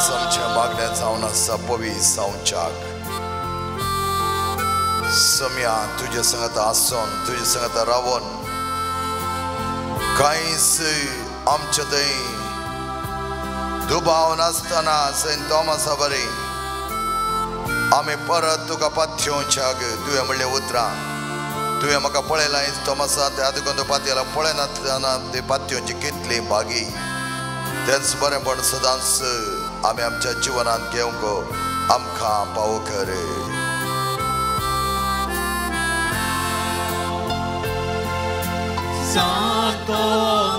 त्यांचं मागण्या जाऊन सपवी सावचाक सम्या तुझ्या संगत आसून तुझ्या संगत रावून कांयच आमच्या थंय दुबाव नासतना सेंट थॉमसा बरी आमी परत तुका पाथ्योवच्याक तुवें म्हणलें उतरां तुवें म्हाका पळयलां थॉमसा त्या देखून पातयेला पळयनासतना ते पाथ्योवची कितली भागी तेंच बरेंपण सदांच आमी आमच्या जिवनांत घेवंक आमकां पावो कर Santo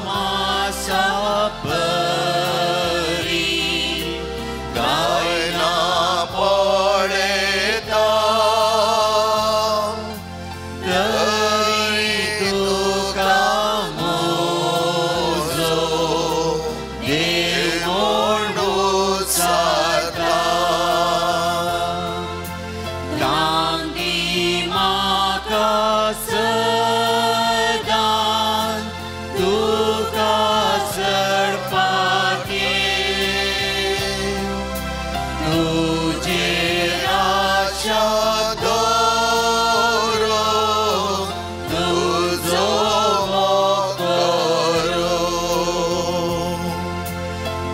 Masa Peri Gaina Poleta Dari Tuka Mozo Demondu Sarta Gandhi Makasa Tuka तुझे आशा दवरो तुझो मोगरो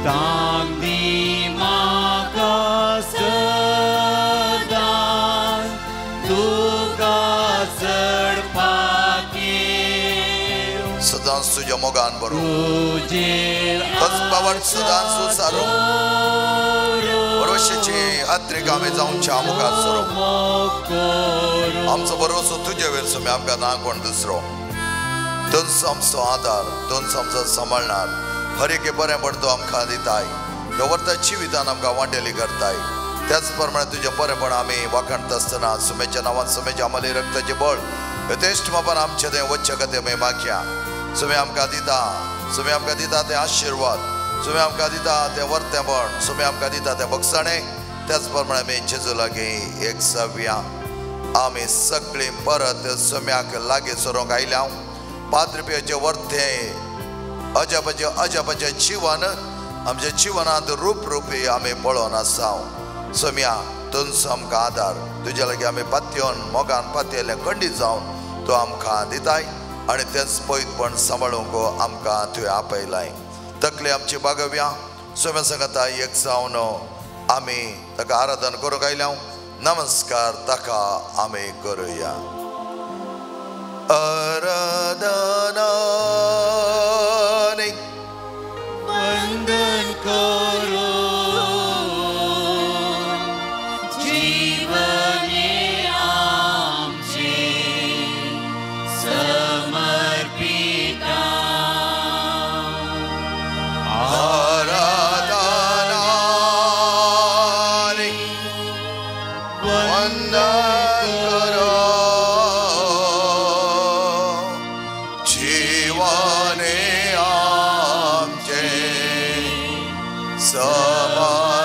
तांदी म्हाका सदां तुका चडपाकी सदांच तुज्या मोगान बरो तुझे तचपावट सदांच सुसारो भरोशेची हात्रीक आमी जावच्या मुखार सरो आमचो भरोसो तुजे वयर सुमी आमकां ना कोण दुसरो तुज आमचो आदार तुज आमचो सांबाळणार हर एके बरें पडतो आमकां दिताय दवरता जिवितान आमकां वांटेली करताय त्याच प्रमाणे तुजें बरेंपण आमी वाखणत आसतना सुमेच्या नांवान सुमेच्या अमली रक्ताचे बळ यथेश्ट मापान आमचें तें वच्चे खातीर आमी मागया सुमे आमकां दिता सुमे आमकां दिता ते आशिर्वाद सुमे आमकां दिता ते वर्तेपण सुमे आमकां दिता ते बगसाणे त्याच प्रमाणे आमी जेजू लागीं एक सव्या आमी सगळीं परत सुम्याक लागीं सरोंक आयल्या पाद्रपेचे वर्ते अजबाचे जीवन आमच्या जिवनांत रूपरूपी आमी पळोवन आसाव सुम्या तुज आमकां आदार तुजे लागीं आमी पातयेवन मोगान पातयेलें खंडीत जावन तूं आमकां दिताय आनी तेंच पयतपण सांबाळूंक आमकां तुवें आपयलाय तकली आमची बागव्या सुम्या सांगता एक जावन आमी ताका आराधन करूंक आयल्या नमस्कार ताका आमी करुया आराधना वंदन करो जीवने आमचे समर्पिता आराधना वंदन करो जीवने आमचे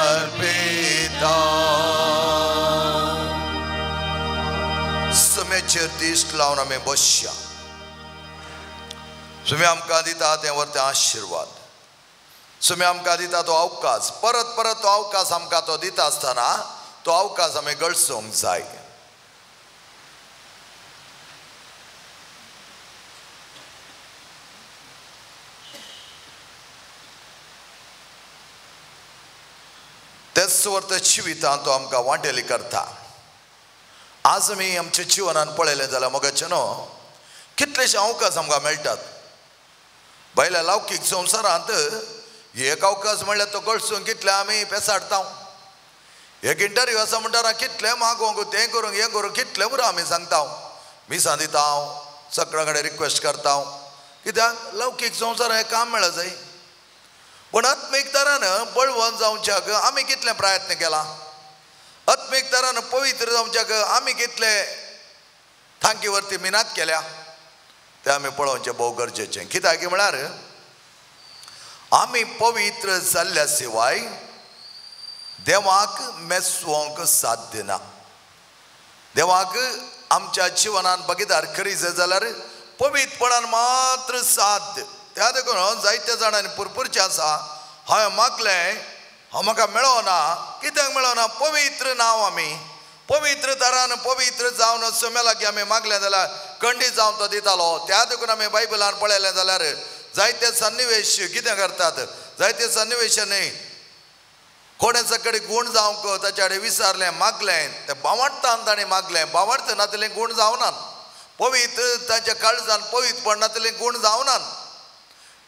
समर्पिता सुमेचेर दिश्ट लावन आमी बसया सुमे आमकां दिता ते वर्ते आशिर्वाद सुमे आमकां दिता तो अवकाश परत परत तो अवकाश आमकां तो दिता आसतना तो अवकाश आमी गळसोवंक जाय तेच वर्त जिवितांत तो आमकां वांटेली करता आज आमी आमच्या जिवनान पळयलें जाल्यार मोगाचें न्हू कितलेशे अवकाश आमकां मेळटात भायल्या लौकीक संवसारांत एक अवकाश म्हणल्यार तो गळसून कितले आमी पेसाडता एक इंटरव्यू आसा म्हणटा कितले मागोवंक तें करूंक हें करूंक कितले बरो आमी सांगता मिसां दिता सगळ्या कडेन रिक्वेस्ट करता कित्याक लौकीक संवसार हें काम मेळ्ळा जाय पण आत्मीक तरान बळवंत जावच्याक आमी कितले प्रयत्न केला आत्मीक तरान पवित्र जावच्याक आमी कितले थांकी वरती मिनात केल्या ते आमी पळोवचें भोव गरजेचें कित्याक म्हळ्यार आमी पवित्र जाल्ल्या शिवाय देवाक मेसवंक साध्य ना देवाक आमच्या जिवनान भागीदार करीत जाल्यार पवित्रपणान मात्र साध्य त्या देखून जायत्या जाणांनी पुरपुरचें आसा हांवें मागलें म्हाका मेळोना कित्याक मेळोना पवित्र नांव आमी पवित्र तरान पवित्र जावन सुम्या लागीं आमी मागलें जाल्यार खंडीत जावन तो दितालो त्या देखून आमी बायबलान पळयलें जाल्यार जायते सन्निवेश कितें करतात जायते सन्निवेशांनी कोणे सकडी गूण जावंक ताचे कडेन विचारलें मागलें तें बावडटान ताणें मागलें बावडत नातलें गूण जावनान पवित्र ताच्या काळजान पवित्रपण नातलें गूण जावनान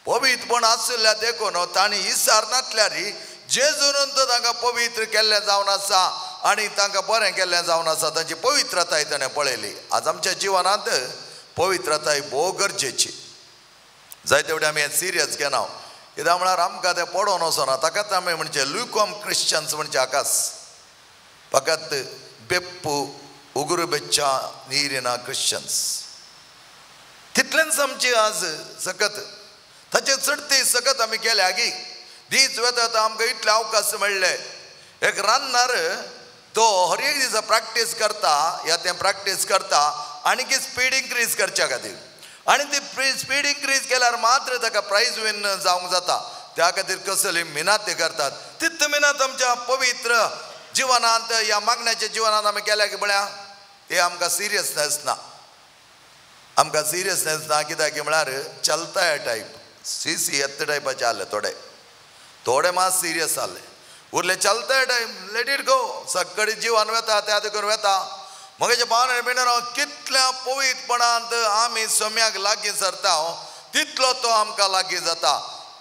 पवित्रपण आशिल्ल्या देखून तांणी विचारनातल्यार जेजून तांकां पवित्र केल्लें जावन आसा आनी तांकां बरें केल्लें जावन आसा तांची पवित्रताय ताणें पळयली आज आमच्या जिवनांत पवित्रताय भोव गरजेची जायते वटेन आमी हें सिरियस घेना कित्याक म्हळ्यार आमकां तें पडोवन वचना ताकाच आमी म्हणचे लुकॉम क्रिश्चन्स म्हणचे आकास फकत बेप्पू उगुरू बेच्चा नीरिना क्रिश्चन्स तितलेंच आमची आज सकत ताचे चडती सकत आमी केल्या गी दीस वेतात आमकां इतले अवकाश मेळ्ळे एक रान्नार तो हर एक दिसा प्रॅक्टीस करता या तें प्रॅक्टीस करता आनी स्पीड इन्क्रीज करच्या खातीर आनी ती स्पीड इन्क्रीज केल्यार मात्र ताका प्रायज विन जावंक जाता त्या खातीर कसली मिनात ते करतात तितली मिनात आमच्या पवित्र जिवनांत ह्या मागण्याच्या जिवनांत आमी गेल्या की म्हळ्यार ते आमकां सिरियसनेस ना, आमकां सिरियसनेस ना. कित्याक की म्हळ्यार चलता हे टायप सी येत्त टायपाचे आहले थोडे मात सिरियस आहले, उरले चलता हे टायप लेट इट गो. सगळे जिवन वेता त्या करून वेता. मगाच्या भावने भितर कितल्या पवित्रपणांत आमी सोम्याक लागीं सरता तितलो तो आमकां लागीं जाता.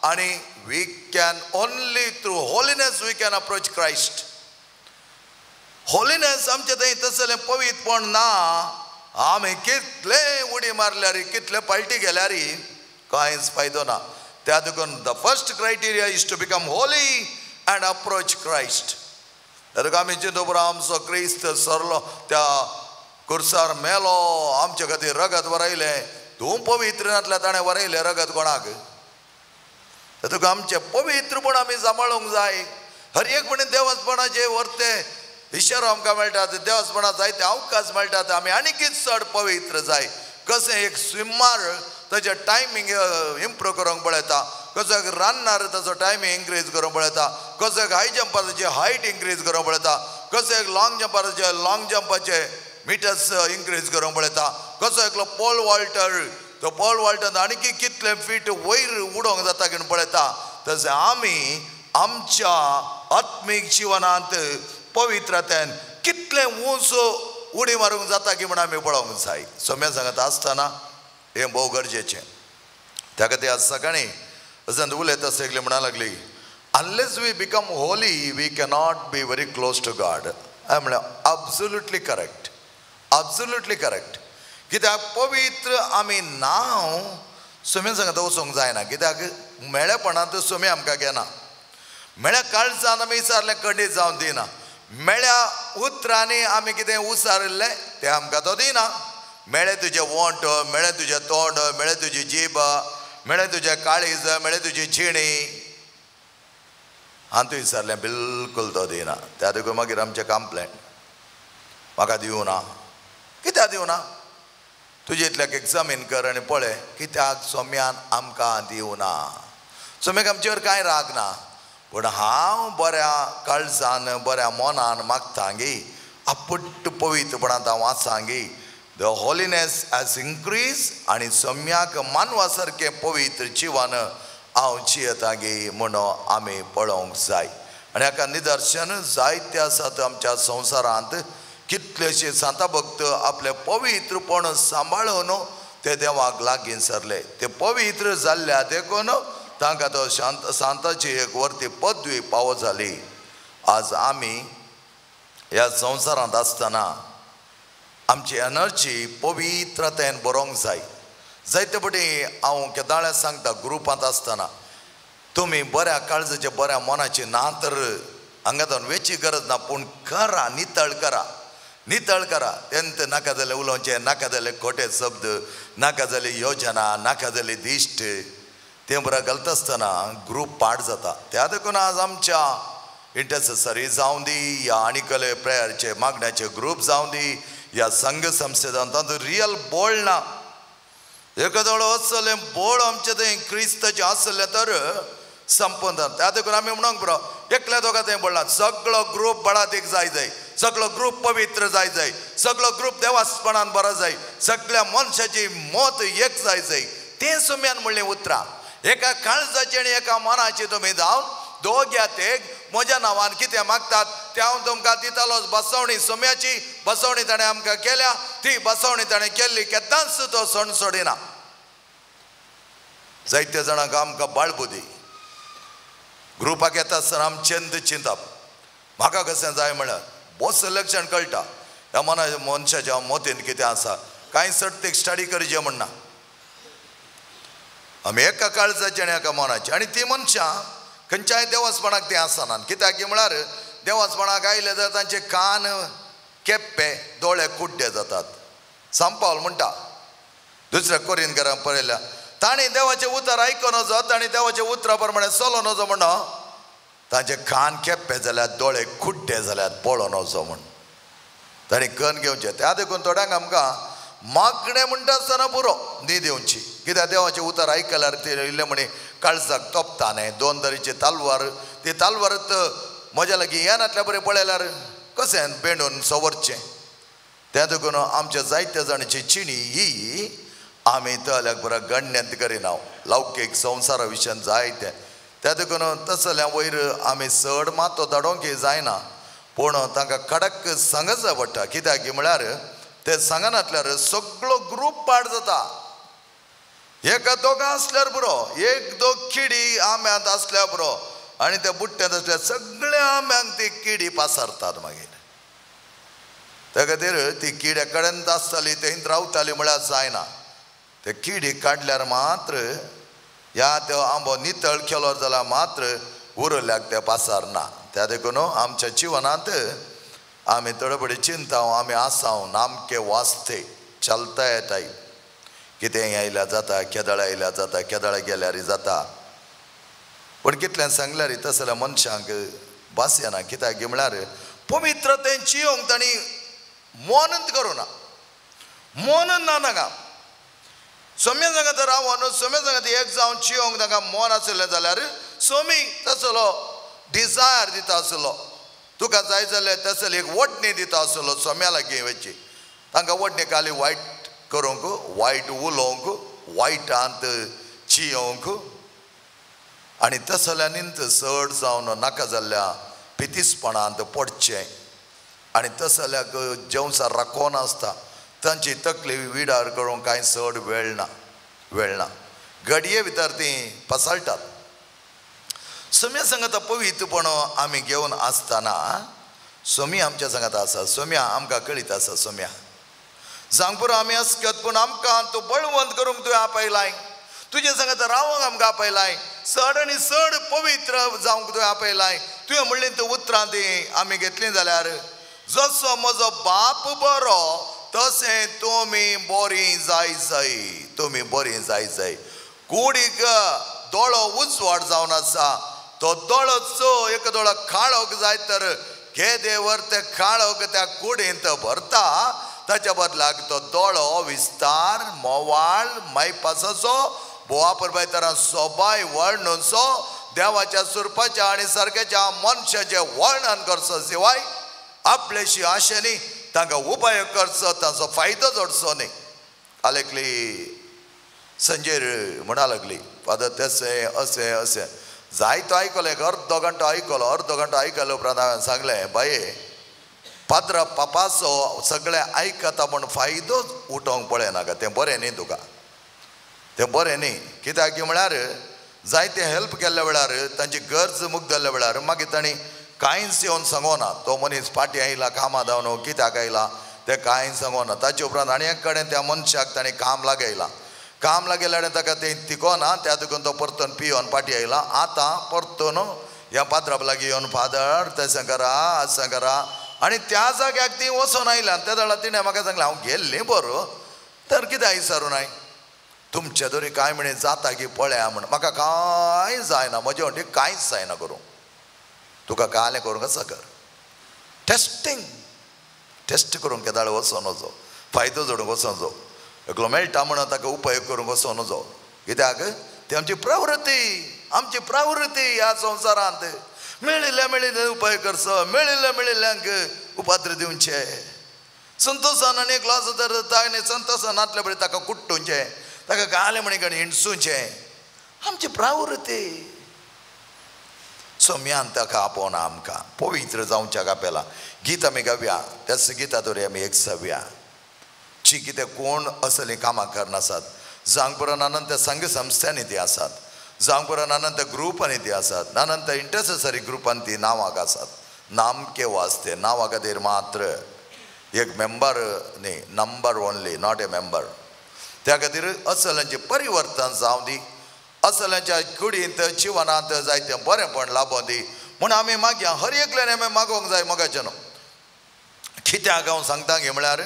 आणि we can only through holiness we can approach Christ. Holiness आमचे थंय तसलें पवित्रपण ना. आमी कितले उडी मारल्यार कितले पालटी गेल्यार कांयच फायदो ना. त्या देखून the first criteria is to become holy and approach Christ. ताका आमी चिंतू बरो आमचो क्रिस्त सरलो त्या कुर्सार मेलो, आमचे खातीर रगत वरयलें. तूं पवित्र नातल्या ताणें वरयलें रगत कोणाक? तातूंत आमचें पवित्रपण आमी सांबाळूंक जाय. हर एक म्हण देवस्पणाचे वर्ते इशारो आमकां मेळटात, देवस्पणा जायते अवकाश मेळटात. आमी आनीकच चड पवित्र जाय. कशें एक स्विमार ताचें टायमींग इम्प्रूव करूंक पळयता, कसो एक रान्नार ताचो टायमींग इन्क्रीज करूंक पळयता, कसो एक हाय जंपाराची हायट इन्क्रीज करूंक पळयता, कसो एक लॉंग जंपाराचे लॉंग जंपाचे मिटर्स इन्क्रीज करूंक पळयता, कसो एकलो पोल वॉल्टर तो पोल वॉल्टन आनीक कितले फीट वयर उडोवंक जाता घेवन पळयता. तशें आमी आमच्या आत्मीक जिवनांत पवित्रतेन कितले उंच उडी मारूंक जाता की म्हण आमी पळोवंक जाय. सोम्या सांगता आसतना हें भोव गरजेचें. त्या खातीर आज सकाळीं अजून उलयता आसतना म्हणा लागली unless we become holy we cannot be very close to God. हांवें म्हणलें एब्सोल्युटली करेक्ट, एब्सोल्युटली करेक्ट. कित्याक पवित्र आमी नांव सोम्या सांगता वचोंक जायना. कित्याक मेळ्यापणांत सोम्या आमकां घेना. मेळ्या काळजान आमी विचारलें कडी जावन दिना. मेळ्या उतरांनी आमी कितें उसारिल्लें तें आमकां तो दिना. मेळ्ळें तुजें वोंट, मेळ्ळें तुजें तोंड, मेळ्ळें तुजी जीब, मेळ्ळें तुजें काळीज, मेळ्ळें तुजी जिणी, हांव तूं विचारलें बिलकूल तो दिना. त्या देखून मागीर आमचें कंप्लेंट म्हाका दिवना. कित्याक दिवना? तुजे इतल्याक एग्जामीन कर आनी पळय कित्याक सोम्यान आमकां दिवना. सोम्याक आमचेर कांय राग ना, पूण हांव बऱ्या काळजान बऱ्या मोनान मागता गी आपट पवित्रपणांत हांव वाचां गी. द होलिनेस हॅज इन्क्रीज आनी सोम्याक मानवा सारकें पवित्र जिवन हांव जियेता गे म्हणून आमी पळोवंक जाय. आनी हाका निदर्शन जायते आसात आमच्या संवसारांत. कितलेशे सांता भक्त आपले पवित्रपण सांबाळून ते देवाक लागीं सरले. ते पवित्र जाल्ल्या देखून तांकां तो सांताची एक वर्ती पदवी फावो जाली. आज आमी ह्या संवसारांत आसतना आमची एनर्जी पवित्रतेन बरोवंक जाय. जायते फावटी हांव केदाळ्या सांगता ग्रुपांत आसतना तुमी बऱ्या काळजाचे बऱ्या मोनाची ना तर हांगातून वेची गरज ना, पूण करा, नितळ करा, नितळ करा. तेंत नाका जालें उलोवचें, नाका जालें खोटे शब्द, नाका जाली योजना, नाका जाली दिश्ट, तें बरें घालता आसतना ग्रूप पाड जाता. त्या देखून आज आमच्या इंटरसेसरी जावं दी या आनीकले प्रेयरचे मागण्याचे ग्रूप जावं दी या संघ संस्थेंत तातूंत रियल बोळ ना. एखादो असलें बोळ आमचें थंय क्रिस्ताचें आसलें तर संपून जाता. त्या देखून आमी म्हणूंक बरो एकल्या दोगां थंय बोळना. सगळो ग्रूप बळात एक जाय, सगळो ग्रूप पवित्र जाय, सगळो ग्रूप देवास्पणान बरो जाय, सगळ्या मनशाची मोत एक जाय. तें सोम्यान म्हणलें उतरां. एका काळजाची आनी एका मनाची तुमी जावन दोग्यात एक म्हज्या नांवान कितें मागतात तें हांव तुमकां दितालोच. बसवणी सोम्याची बसवणी ताणें आमकां केल्या, ती बसवणी ताणें केल्ली केन्नाच तो सण सोडिना. जायत्या जाणांक आमकां बाळबुदी ग्रुपाक येता आसतना आमी चेंद चिंतप म्हाका कशें जाय म्हळ्यार बोस सिलेक्शन कळटा ह्या मनशाच्या मोतीन कितें आसा. कांय सर्तीक स्टडी करचें म्हणना. आमी एका काळजाची आनी एका मनाची. आनी ती मनशां खंयच्याय देवास्पणाक ती आसनात. कित्याक म्हळ्यार देवास्पणाक आयले जाल्यार तांचे कान केप्पे, दोळे कुड्डे जातात. सांपावल म्हणटा दुसऱ्या कोरिंथकारांक पळयल्या तांणी देवाचें उतर आयकून वचो, तांणी देवाच्या उतरा प्रमाणे चलोन वचो म्हणो तांचे कान केप्पे जाल्यात, दोळे कुड्डे जाल्यात पळोवन वचो म्हण तांणी कन्न घेवचें. त्या देखून थोड्यांक आमकां मागणें म्हणटा आसतना पुरो न्ही दिवची. कित्याक देवाचें उतर आयकल्यार ते इल्ले म्हणी काळजाक तोपता न्ही. दोन तरेची तालवार, ती तालवार म्हज्या लागीं येनातल्या बरें पळयल्यार कशें भेंडून सवरचें तें देखून आमच्या जायत्या जाणांची चिणी ही आमी तल्याक बरो गण्यांत करिना लौकीक संवसारा विशयान जायते त्या देखून तसल्या वयर आमी चड मातो धाडोवंक जायना पूण तांकां कडक सांगच जाय पडटा कित्याक म्हळ्यार ते सांगनातल्यार सगळो ग्रूप पाड जाता एका दोगां असल्यार बरो एक दोग किडी आंब्यांत असल्यार बरो आनी ते बुट्ट्यांत असल्यार सगळ्या आंब्यांक ती किडी पासारतात मागीर त्या खातीर ती किड्या कडेन आसताली थंय रावताली म्हळ्यार जायना ते किडी काडल्यार मात्र ह्या तो आंबो नितळ केलो जाल्यार मात्र उरल्याक ते पासारना त्या देखून आमच्या जिवनांत आमी तडबडी चिंताव आमी आसाव नामके वास्ते चलता येताय कितें आयल्यार जाता केदळ आयल्यार जाता केदळ गेल्यार जाता पण कितलें सांगल्यार तसल्या मनशांक भास येना कित्याक म्हळ्यार पवित्रतेन जियोंक तांणी मोनच करूना मोनच ना तांकां सोम्या सांगात रावन सोम्या सांगात एक जावन जियोंक तांकां मोन आसलें जाल्यार सोमी तसलो डिजायर दिता आसलो तुका जाय जाल्यार तसली एक वटणी दिता आसलो सोम्या लागीं वची तांकां वटणी खाली वायट करूंक वायट उलोवंक वायटांत जियोंक आनी तसल्यांनीच चड जावन नाका जाल्ल्या पितीसपणांत पडचें आनी तसल्याक जेवसार राखोन आसता तांची तकली विडार करूंक कांय चड वेळ ना घडये भितर तीं पसळटात सोम्या सांगता पवित्रपण आमी घेवन आसतना सोमी आमच्या सांगात आसा सोम्या आमकां कळीत आसा सोम्या सांग पुरो आमी आसकत पूण आमकां तूं बळवंत करूंक तुवें आपयलाय तुजे सांगात रावंक आमकां आपयलाय चड आनी चड पवित्र जावंक तुवें आपयलाय तुवें म्हणलें तें उतरां तीं आमी घेतलीं जाल्यार जसो म्हजो बाप बरो तशें तुमी बरीं जाय जाय कुडीक दोळो उजवाड जावन आसा तो दोळो चो एक दोळो काळोक जाय तर केदे वर ते काळोक त्या कुडींत भरता ताच्या बदलाक तो दोळो विस्तार मोवाळ मायपासाचो बोवा परबायतारां सोबाय वर्णनचो देवाच्या सुरपाच्या आनी सारक्याच्या मनशाचे वर्णन करचो शिवाय आपलेशी आशेनी तांकां उपयोग करचो ताचो फायदो जोडचो न्ही आलेकली संजेर म्हणा लागली फादर तशें अशें अशें जायतो आयकलो एक अर्द घंटो आयकलो उपरांत हांवें सांगलें बाये पाद्र पापाचो सगळें आयकता पूण फायदो उठोवंक पळयना गा तें बरें न्ही तुका तें बरें न्ही कित्याक म्हळ्यार जायते हेल्प केल्ल्या वेळार तांची गरज मुक्त जाल्ल्या वेळार मागीर तांणी कांयच येवन सांगोना तो मनीस फाटीं आयला कामां धांवन कित्याक आयला तें कांय सांगोना ताचे उपरांत आनी एक कडेन त्या मनशाक ताणें काम लागयला काम लागयल्या ताका तें तिकोना त्या देखून तो परतून पियोन फाटीं आयला आतां परतून ह्या पात्राप लागीं येवन फादर तशें करा आनी त्या जाग्याक ती वचोन आयल्या त्या वेळार तिणें म्हाका सांगलें हांव गेल्लें बरो तर कितें विचारूं नाय तुमचे तरी कांय म्हणे जाता की पळया म्हण म्हाका कांय जायना म्हजे वटेन कांयच जायना करूं तुका कालें करूंक आसा कर टेस्ट करूंक केदाळ वचोन वचो फायदो जोडूंक वचोन जो एकलो मेळटा म्हणून ताका उपयोग करूंक वचोन वचो कित्याक ती आमची प्रवृत्ती ह्या संवसारांत मेळिल्ल्या उपयोग करचो मेळिल्ल्यांक उपात्र दिवचे संतोशान आनी एकलो आसा तर ताणें संतोशान नातल्या बरें ताका कुट्टूचें ताका गालें म्हणी घणी हिंडसूचें आमची प्रवृत्ती सोम्यान ताका आपोवना आमकां पवित्र जावच्या गापेला गीत आमी गावया त्याच गिता तरी आमी एक सव्या ची कितें कोण असलीं कामां करनासात जांगपुरान अनंत संघ संस्थांनी ती आसात जांगपुरान अनंत ग्रुपांनी ती आसात अनंत इंटरसेसरी ग्रुपान ती नांवाक आसात नामके वास्ते नांवा खातीर मात्र एक मेंबर न्ही number only not a member त्या खातीर असल्यांचें परिवर्तन जावं दी असल्यांच्या कुडींत जिवनांत जायतें बरेंपण लाभोवन दी म्हूण आमी मागया हर एकल्यान आमी मागोवंक जाय मोगाचें न्हू कित्याक हांव सांगता गे म्हळ्यार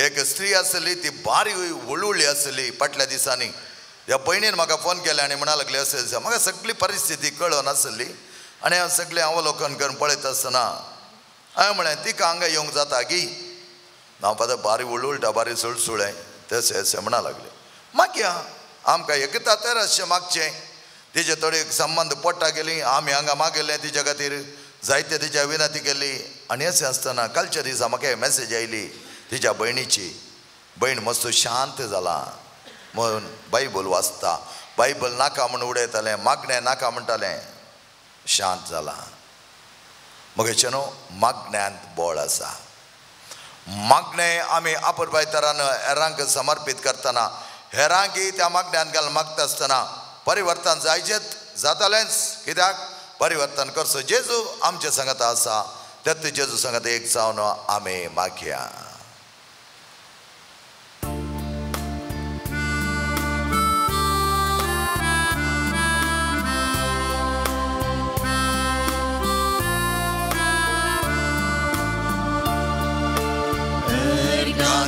एक स्त्री आसली ती बारीक उळुळ्ळी आसली फाटल्या दिसांनी ह्या भयणीन म्हाका फोन केले आनी म्हणा लागली अशें म्हाका सगळी परिस्थिती कळून आसली आनी हांव सगळें अवलोकन करून पळयत आसतना हांवें म्हळें तिका हांगा येवंक जाता गी हांव पातां बारीक उळुळटा बारीक सुळसुळें तशें अशें म्हणा लागलें मागया आमकां एकता तर अशें मागचें तिचे थोडी संबंद पडटा गेली आमी हांगा मागयलें तिच्या खातीर जायते तिच्या विनंती केली आणि असे असताना कालच्या दिसा म्हाका मेसेज आयली तिच्या भयणीची. भयण मस्त शांत जाला म्हणून बायबल वाचता. बायबल नाका म्हणून उडयतालें, मागणें नाका म्हणटालें, शांत जाला. मगेचेनो मागण्यांत बळ आसा. मागणें आमी आपुरबाय तरान हेरांक समर्पीत करतना हेरांकी त्या मागण्यांत घालून मागता आसतना परिवर्तन जायचेंच जातालेंच. कित्याक परिवर्तन करचो जेजू आमचे सांगता आसा. तेत जेजू सांगता एक जावन आमी मागया.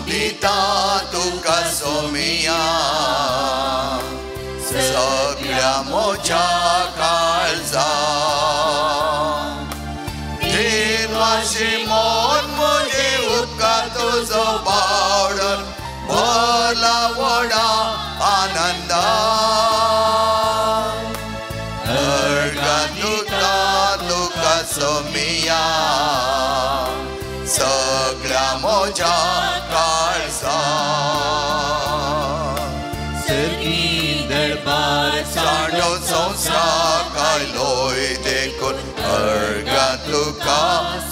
दिता तुका सोमिया सगळ्या मोच्या काळजा. देवाशी मोन मुझे उका तुझो बावडन भरला व्हडा आनंदा. दिता तुका सोमिया सगळ्या मोच्या काळजा. सर्गी दरबार सांडो संवसार कायलोय देखून अर्गा तुका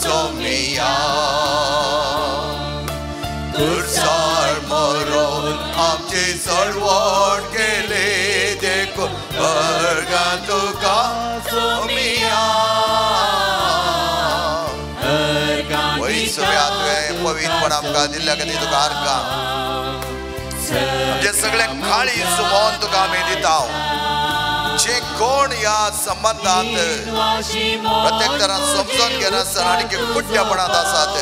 सोमिया. खुर्सार मरून आमची चळवळ केली देखून अर्गा तुका सोमिया. पवित्रपण आमकां दिल्ल्या खातीर तुका आर्गा. जे सगळे खाळी सुमोवन तुका आमी दिता. जे कोण ह्या संबंधांत प्रत्येक तरान समजून घेनासतना आनी कुड्डेपणांत आसात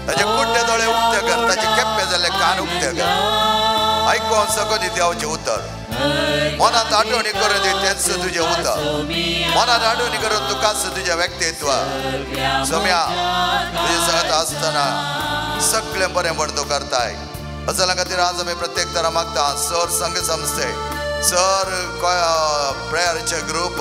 ताचे कुड्डे दोळे उक्ते कर, ताचे केप्पे जाल्ले कान उक्ते कर. आयकोन सकून दी देवाचें उतर. मनांत आठवणी करून दी तेंच तुजें उतर. मनांत आठवणी करून तुकाच तुजें व्यक्तित्व. सोम्या तुजें सांगता आसतना सगळें बरें म्हण तूं करताय. असल्या खातीर आज आमी प्रत्येक तरा मागता सर संघ संस्थे, सर प्रेयरचे ग्रूप,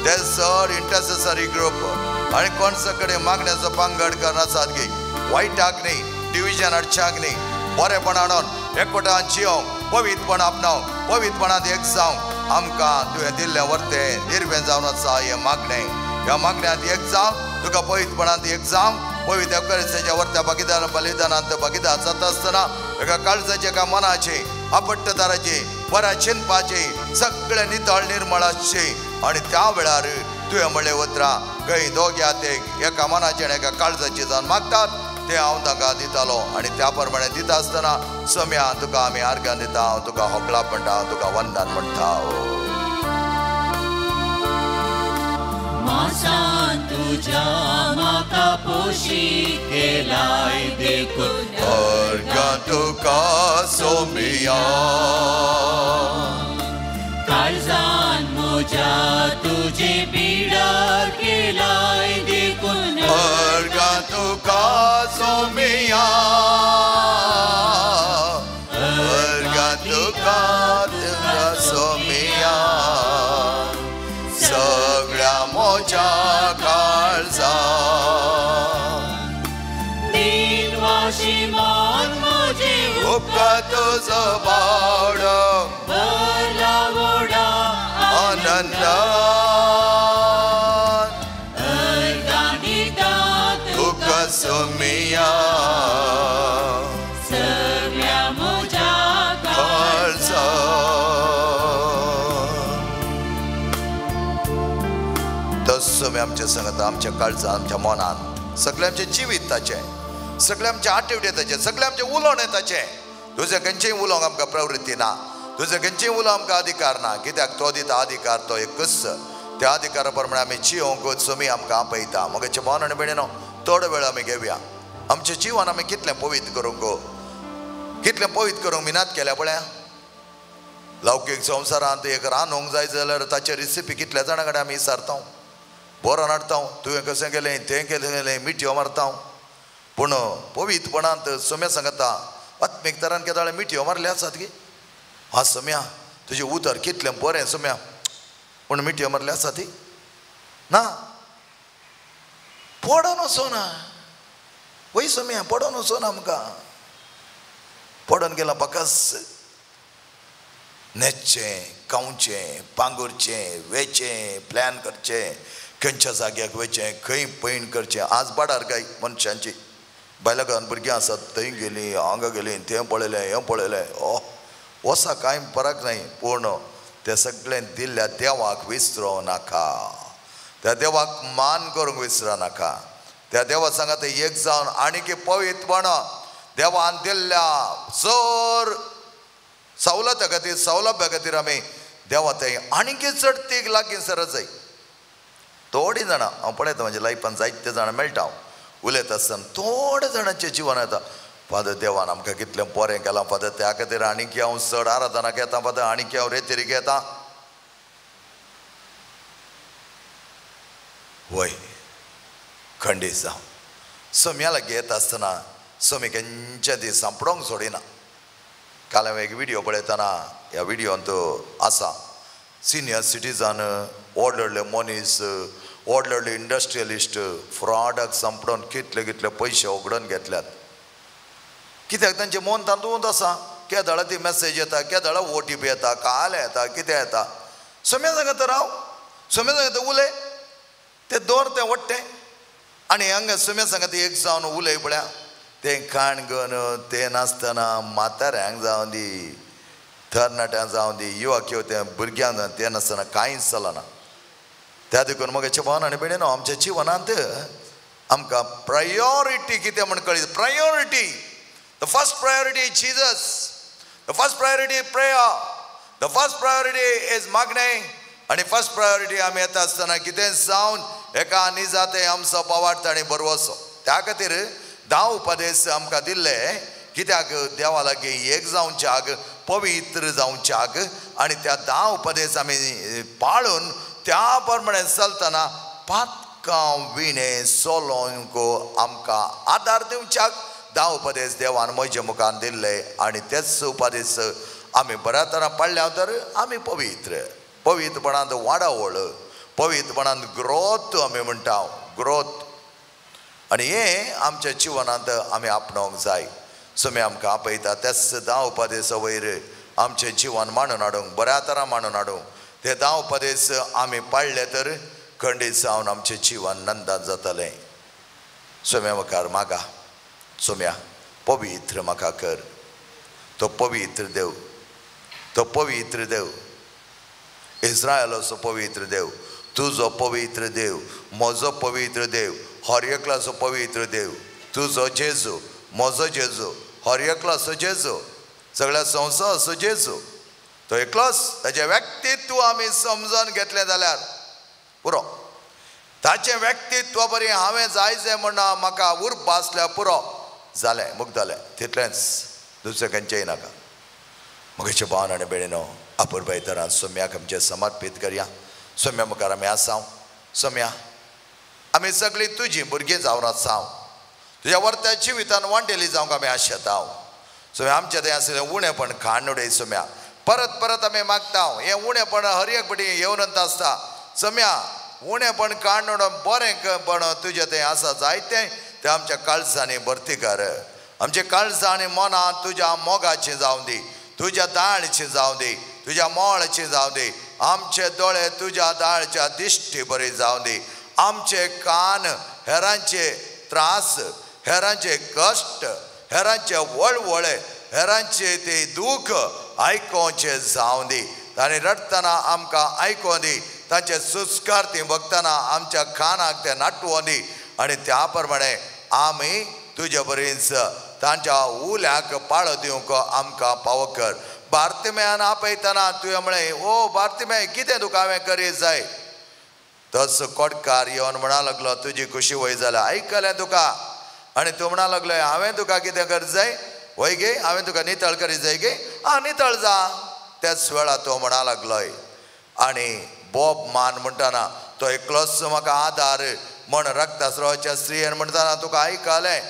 ते सर इंटरसेसरी ग्रूप आनी कोण सगळे मागण्याचो पंगड करना आसात की वायटाक न्ही, डिविजन हाडच्याक न्ही, बरेपण हाडून एकवटान जियोंक, पवित्रपण आपणावंक, पवित्रपणांत एक जावंक आमकां तुवें दिल्लें वर्तें निर्वें जावन आसा. हें मागणें ह्या मागण्यांत एक जावं, तुका पवित्रपणांत एक जावं, पवित्र एवकारिस्तीच्या वर्त्या बलिदानांत भागीदार जाता आसतना एका काळजाचे एका मनाचे आपट्टदाराचे बऱ्या चिंतपाचे सगळे नितळ निर्मळ आसचे. आनी त्या वेळार तुवें म्हणलें उतरां खंय दोगे हातेक एका मनाचे आनी एका काळजाचे जावन मागतात ते हांव ताका दितालो. आनी त्या प्रमाणे दिता आसतना सोम्या तुका आमी आर्गां दिता. हांव तुका होकला म्हणटा, हांव तुका वंदन म्हणटा. मासान तुझ्या म्हाका पोशी केलाय देखून अर्गा तुका सोमिया. काळजान म्हज्या तुजे बिडार केलाय देखून अर्गा तुका सोमिया. अर्गा तुका सोमिया सगळ्या मोच्या काळजा. दिनवाशी मन म्हजे उपका तुजो बावडो भरला व्हडा आनंद. अर्गां दिता तुका सोमिया सगळ्या म्हज्या काळजा. तसो आमचे सांगता आमच्या काळजांत, आमच्या मनांत सगळे आमचे जिवीत ताचें, सगळे आमचे आटिवडे ताचे, सगळे आमचे उलोवणें ताचें. तुजें खंयचेंय उलोवंक आमकां प्रवृत्ती ना, तुजें खंयचेंय उलोवंक आमकां अधिकार ना. कित्याक तो दिता अधिकार, तो एकच. त्या अधिकारा प्रमाणे आमी जियोंक सोमी आमकां आपयता. मगचे भावन आनी भयणीनो थोडो वेळ आमी घेवया. आमचें जिवन आमी कितलें पवित्र करूंक, कितलें पवित्र करूंक मिनात केल्या पळय. लौकीक संवसारांत एक रांदूंक जाय जाल्यार ताची रेसिपी कितल्या जाणां कडेन आमी विचारता, बरो हाडटा, तुवें कशें केलें, तें केलें, मिठ्यो मारता. पूण पवित्रपणांत सोम्या सांगता आत्मीक तरान केदाळे मिठ्यो मारले आसात की. हा सोम्या तुजें उतर कितलें बरें सोम्या, पूण मिठ्यो मारले आसा ती ना. पडोन वचो ना वय सोम्या पडोन वचो ना आमकां पडोन गेला बाकस न्हेसचें खावचें पांगुरचें वेचें प्लॅन करचें खंयच्या जाग्याक वेचें खंय पैण करचें आज बाडार काय मनशांची बायलां घरान भुरगीं आसात थंय गेलीं हांगा गेलीं तें पळयलें हें पळयलें वसा कांय फरक नाही पूण तें सगळें दिल्ल्या देवाक विसरो नाका त्या देवाक मान करूंक विसरा नाका त्या देवा सांगात एक जावन आनीक पवित्रपण देवान दिल्ल्या चड सवलता खातीर सौलभ्या खातीर आमी देवा थंय आनीक चड तीग लागीं सरत जाय थोडीं जाणां हांव पळयता म्हाज्या लायफान जायते जाणां मेळटा उलयता आसतना थोड्या जाणांचें जिवन येता फादर देवान आमकां कितलें बरें केलां फादर त्या खातीर आनीक हांव चड आराधनाक येता फादर आनीक हांव रेतीरीक येता वय खंडीत जावं सोम्या लागीं येता आसतना सोमी खंयच्या दीस सांपडोंक सोडिना काल हांवें एक व्हिडियो पळयतना ह्या व्हिडियोंत आसा सिनियर सिटीजन व्हड व्हडले मनीस व्हड व्हडले इंडस्ट्रियलिस्ट फ्रॉडाक सांपडोन कितले कितले पयशे उगडोन घेतल्यात कित्याक तांचें मन तांदूत आसा केदळा ती मॅसेज येता केदळा OTP येता काल येता कितें येता सोम्या सांगता राव सोम्या सांगता उलय तें दोर तें वट्टें आनी हांगा सोम्या सांगता एक जावन उलय पळया तें खाण घेवन तें नासतना म्हाताऱ्यांक जावं दी तरणाट्यांक जावं दी युवक किंवा तें भुरग्यांक जावं तें नासतना कांयच चलना त्या देखून मोगाच्या भावान आनी भयणीनो आमच्या जिवनांत आमकां प्रायोरिटी कितें म्हण कळ्ळी priority the first priority is Jesus the first priority is prayer the first priority is मागणें आनी फर्स्ट प्रायोरिटी आमी येता आसतना कितें जावन एका निजाते आमचो पावाडता आनी बरो वचो त्या खातीर 10 उपदेश आमकां दिल्ले कित्याक देवा लागीं एक जावच्याक पवित्र जावच्याक आनी त्या 10 उपदेश आमी पाळून त्या प्रमाणे चलतना पातकां विणे सोलोंक आमकां आदार दिवच्याक 10 उपदेश देवान म्हज्या मुखार दिल्ले आनी तेच उपदेश आमी बऱ्या तरां पाळ्ळ्या तर आमी पवित्रपणांत वाडावळ पवित्रपणांत ग्रोथ आमी म्हणटा ग्रोथ आनी हें आमच्या जिवनांत आमी आपणावंक जाय सोमी आमकां आपयता तेच 10 उपदेशा वयर आमचें जिवन मांडून हाडूंक बऱ्या तरां मांडून हाडूंक ते 10 उपदेश आमी पाळ्ळे तर खंडीत जावन आमचें जिवन नंदात जातलें सोम्या मुखार मागा सोम्या पवित्र म्हाका कर तो पवित्र देव इस्रायलाचो पवित्र देव तुजो पवित्र देव म्हजो पवित्र देव हर एकल्याचो पवित्र देव तुजो जेजू म्हजो जेजू हर एकल्याचो जेजू सगळ्या संवसाराचो जेजू तो एकलोच ताचें व्यक्तित्व आमी समजून घेतलें जाल्यार पुरो ताचें व्यक्तित्व बरें हांवें जाय जें म्हणना म्हाका उर्बा आसल्यार पुरो जालें मुग्धलें तितलेंच दुसरें खंयचेंय नाका म्हज्या भावान आनी भयणीनो अपुरबाय तरान सोम्याक आमचें समर्पीत करया सोम्या मुखार आमी आसांव सोम्या आमी सगळीं तुजीं भुरगीं जावन आसांव तुज्या वर्त्या जिवितान वांटेली जावंक आमी आशेताव सोम्या आमचें तें आसलें उणेपण खाण उडय सोम्या परत परत आमी मागता हें उणेपण हर एक पटी येवनंत आसता सोम्या उणेपण काण उडोवन बरेंपण तुजें तें आसा जायतें तें आमच्या काळजांनी भरती कर आमच्या काळजां आनी मनां तुज्या मोगाचीं जावं दी तुज्या दाळचीं जावं दी तुज्या मोळचीं जावं दी आमचे दोळे तुज्या दाळच्या दिश्टी बरी जावं दी आमचे कान हेरांचे त्रास हेरांचे कश्ट हेरांचे वळवळे हेरांचे ते दूख आयकोवचें जावं दी तांणी रडतना आमकां आयकोवं दी तांचे सुस्कार ती बघतना आमच्या कानाक ते नाटवों दी आनी त्या प्रमाणे आमी तुजे बरेंच तांच्या उल्याक पाळो दिवंक आमकां फावो कर बार्तिमेयान आपयतना तुवें म्हळें ओ बार्तिमेय कितें तुका हांवें करीत जाय तस कोडकार येवन म्हणा लागलो तुजी खुशी वय जाल्या आयकलें तुका आनी तूं म्हणा लागलो हांवें तुका कितें कर जाय वय गे हांवें तुका नितळ करीत जाय गे नितळ जा त्याच वेळा तो म्हणा लागलोय आनी बोब मान म्हणटाना तो एकलोच म्हाका आदार म्हण रक्तस्रावाच्या स्त्रियेन म्हणटाना तुका आयकलें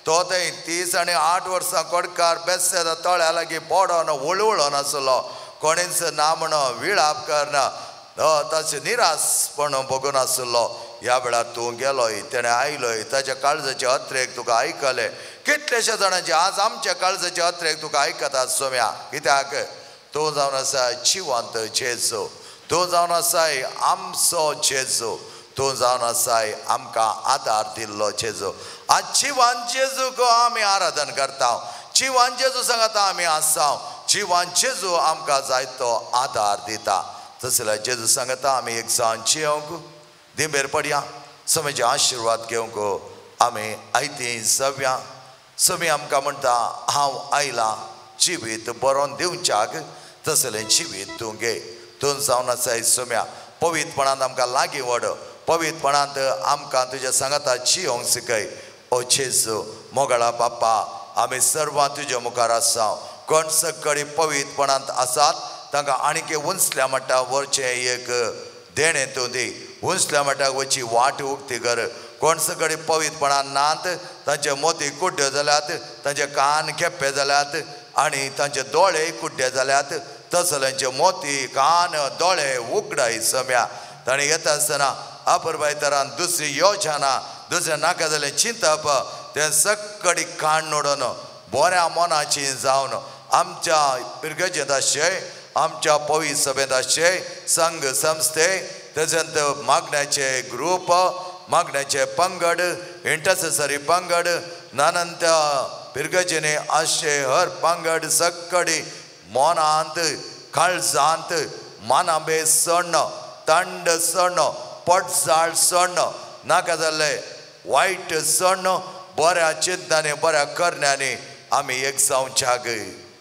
तो थंय 30 आनी 8 वर्सां कोडकार बेस्सेदा तळ्या लागीं पडोन वळवळो नासलो कोणीच ना म्हणो विळाप करना ताचें निरासपण बगून आसलो ह्या वेळार तूं गेलोय, तेणें आयलोय, ताच्या काळजाचे अत्रेक तुका आयकले. कितलेशे जाणांचे आज आमच्या काळजाचे अत्रेक तुका आयकतात सोम्या. कित्याक तूं जावन आसा जिवंत जेजू, तूं जावन आसाय आमचो जेजू, तूं जावन आसाय आमकां आदार दिल्लो जेजू. आज जिवंत जेजूक आमी आराधन करता. जिवंत जेजू सांगात आमी आसा. जिवंत जेजू आमकां जायतो आदार दिता. तसल्या जेजू सांगता आमी एक सांज जेवंक दिंबेर पडया, समेचे आशिर्वाद घेवंक आमी आयती जावया. समी आमकां म्हणटा हांव आयलां जिवीत बरोवन दिवच्याक, तसलें जिवीत तूं घे. तूं जावन आसाय सोम्या. पवित्रपणांत आमकां लागीं व्हड. पवित्रपणांत आमकां तुज्या सांगाता जियोंक शिकय. ओ जेजू मोगाळा बाप्पा, आमी सर्वां तुज्या मुखार आसा. कोण सगळी पवित्रपणांत आसात तांकां आनीक उंचल्या मट्टाक व्हरचें एक देणें तूं दी. उंचल्या मट्टाक वची वाट उक्ती कर. कोण सगळी पवित्रपणान नात तांचे मोती कुड्ड्यो जाल्यात, तांचे कान केप्पे जाल्यात आनी तांचे दोळे कुड्डे जाल्यात. तसल्यांचे मोती कान दोळे उगडाय सम्या. ताणें येता आसतना अपुरबाय तरान दुसरी योजना, दुसरें नाका जालें चिंतप तें सगळी काण नोडून बऱ्या मोनाची जावन आमच्या पिरगेचेंत आसचें, आमच्या पवित्र सभेंत आसचें, संघ संस्थे, तशेंच मागण्याचे ग्रूप, मागण्याचे पंगड, इंटरसेसरी पंगड, नानंत पिरगेचेंनी आसचे हर पंगड सगळी मोनांत, काळजांत मानाबे सण, थंड सण, पडसाळ सण, नाका जाल्ले वायट सण बऱ्या चिंतांनी बऱ्या करण्यांनी आमी एक जावच्याक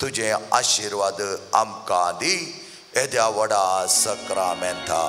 तुझे आशिर्वाद आमकां दी. येद्या वडा सक्रामेंता.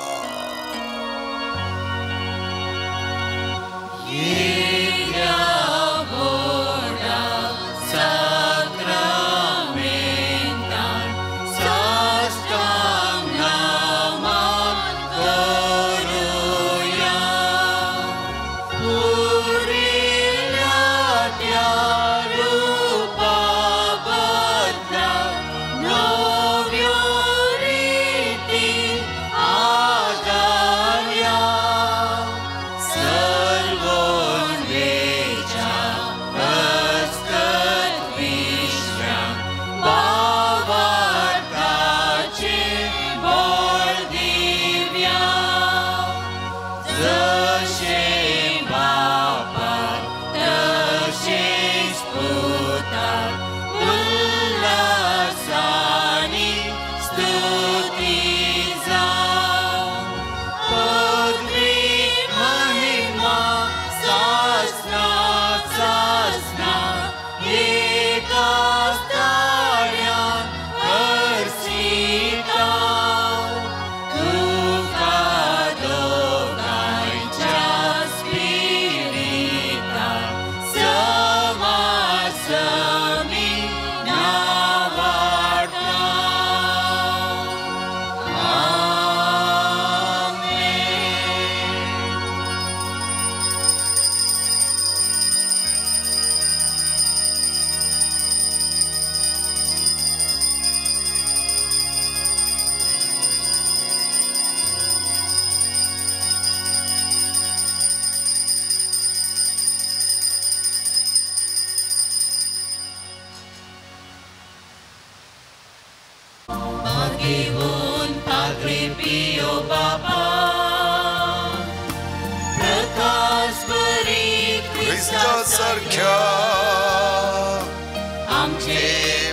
सारख्या आमचे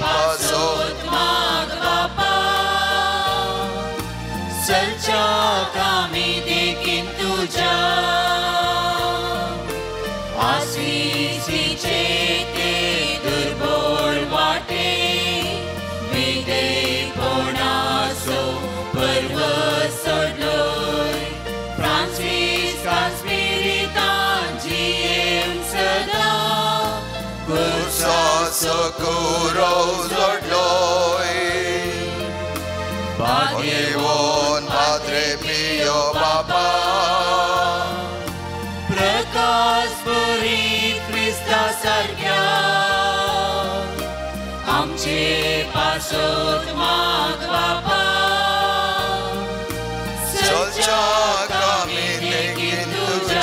पासोत माग बापा, सलच्या कामी देखीन तुझ्या आशिषीचे ते दुर्बळ वाटे विदेकोणाचो पर्व सोडलोय. फ्रांसिस्कान स्पिरितान जियेम सदा कुर्साचो कुरो जोडलोय. भाग्यवान पाद्रे पियो बाबा, प्रकाश बरी ख्रिस्ता सारख्या आमचे पासोत माग बापा, सलच्या कामी देखीन तुझ्या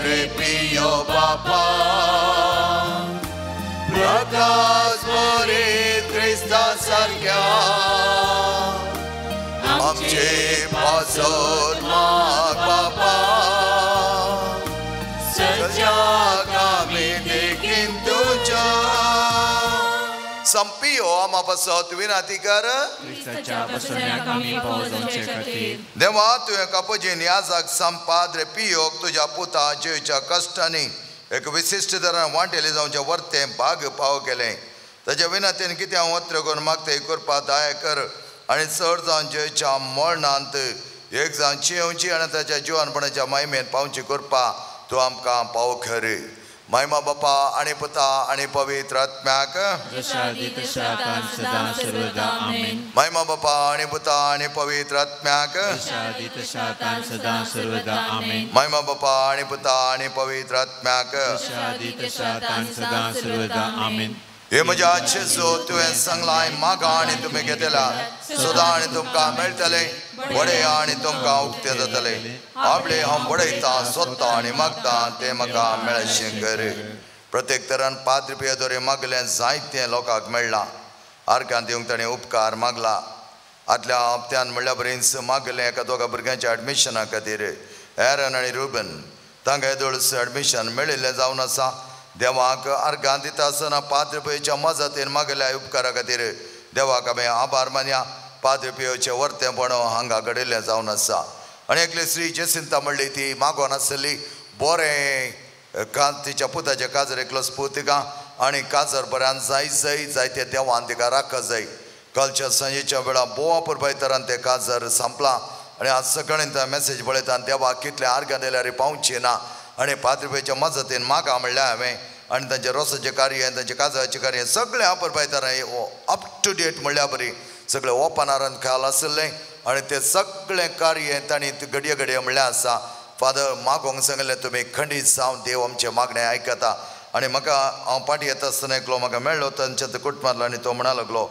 पाद्रे पियो बापा प्रकाश भरीत ख्रिस्ता सारख्या आमचे पासत माग बापा सजग आम्ही देखीन तुझ्या संपियो आम्हा पासत विनंती कर देवा तुवें कापोजीन याजाक संपाद्रे पियोक तुझ्या पुता जेच्या कश्टांनी एक विशिष्ट तरान वांटेले जावचे वर्ते भाग पाव केले ताच्या विनंतीन कितें हांव वत्र करून मागता करपा दया कर आनी चड जावन जेच्या मरणांत एक जावन चिंवची आनी ताच्या जिवनपणाच्या महिमेन पावची करपा तूं आमकां पाव खर महिमा बापा आणि पुता आणि पवित्र आत्म्याक महिमा बापा आणि पुता आणि पवित्र आत्म्याक महिमा बापा आणि पुता आणि पवित्र आत्म्याक हे म्हज्या जेजू तुवें सांगलां मागा आनी तुमी घेतला सोदा आनी तुमकां मेळटले वडे आनी तुमकां उक्ते जातले आपले हांव वडयता सोदता आनी मागता तें म्हाका मेळचें कर प्रत्येक तरान पाद्री पियोदोरे मागलें जायतें लोकांक मेळ्ळां आर्कान दिवंक ताणें उपकार मागला आदल्या हप्त्यान म्हणल्या बरेंच मागलें एका दोगा भुरग्यांच्या एडमिशना खातीर एरन आनी रुबन तांकां येदोळस एडमिशन मेळिल्लें जावन आसा देवाक अर्घां दिता आसतना पाद्री पियोच्या मजतीन मागल्या उपकारा खातीर देवाक आमी आभार मानया पाद्री पियोचें वर्तेपण हांगा घडिल्लें जावन आसा आनी एकली श्री जेसिंता म्हणली ती मागोन आसली बरें तिच्या पुताच्या काजर एकलो स्पुतिका आनी काजर बऱ्यान जाय जायते देवान तिका राखा जाय कालच्या सांजेच्या वेळा बोवा पुरबायतरान तें काजर संपलां आनी आज सकाळीं तो मेसेज पळयता देवाक कितले आर्गां दिल्यार पावची ना आनी पाद्री पियोच्या मजतीन मागा म्हणलें हांवें आनी तांचें रोसाचें कार्य तांचें काजराचें कार्य सगळें पुरबायतरां अप टू डेट म्हणल्या बरी सगळें ओपनारान खाल आसलें आनी तें सगळें कार्य तांणी घडये घडये म्हणलें आसा फादर मागोंक सांगलें तुमी खंडीत जावन देव आमचें मागणें आयकता आनी म्हाका हांव पाटी येता आसतना एकलो म्हाका मेळ्ळो तांच्या कुटुंबांतलो आनी तो म्हणा लागलो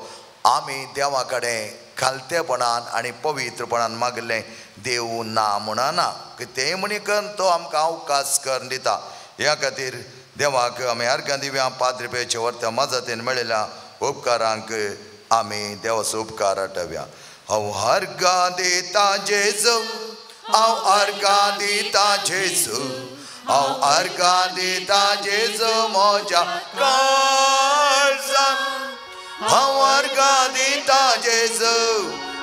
आमी देवा कडेन खालतेपणान आनी पवित्रपणान मागलें देव ना म्हणना तें म्हणीकन तो आमकां अवकाश करून दिता ह्या खातीर देवाक आमी अर्घां दिव्या पाद्री पियोच्या वर्त्या मजतीन मेळिल्ल्या उपकारांक आमी देवाचो उपकार आठवया हांव अर्घां दिता जेजू हांव अर्घां दिता जेजू हांव अर्घां दिता जेजू म्हज्या काळजान हांव अर्घां दिता जेजू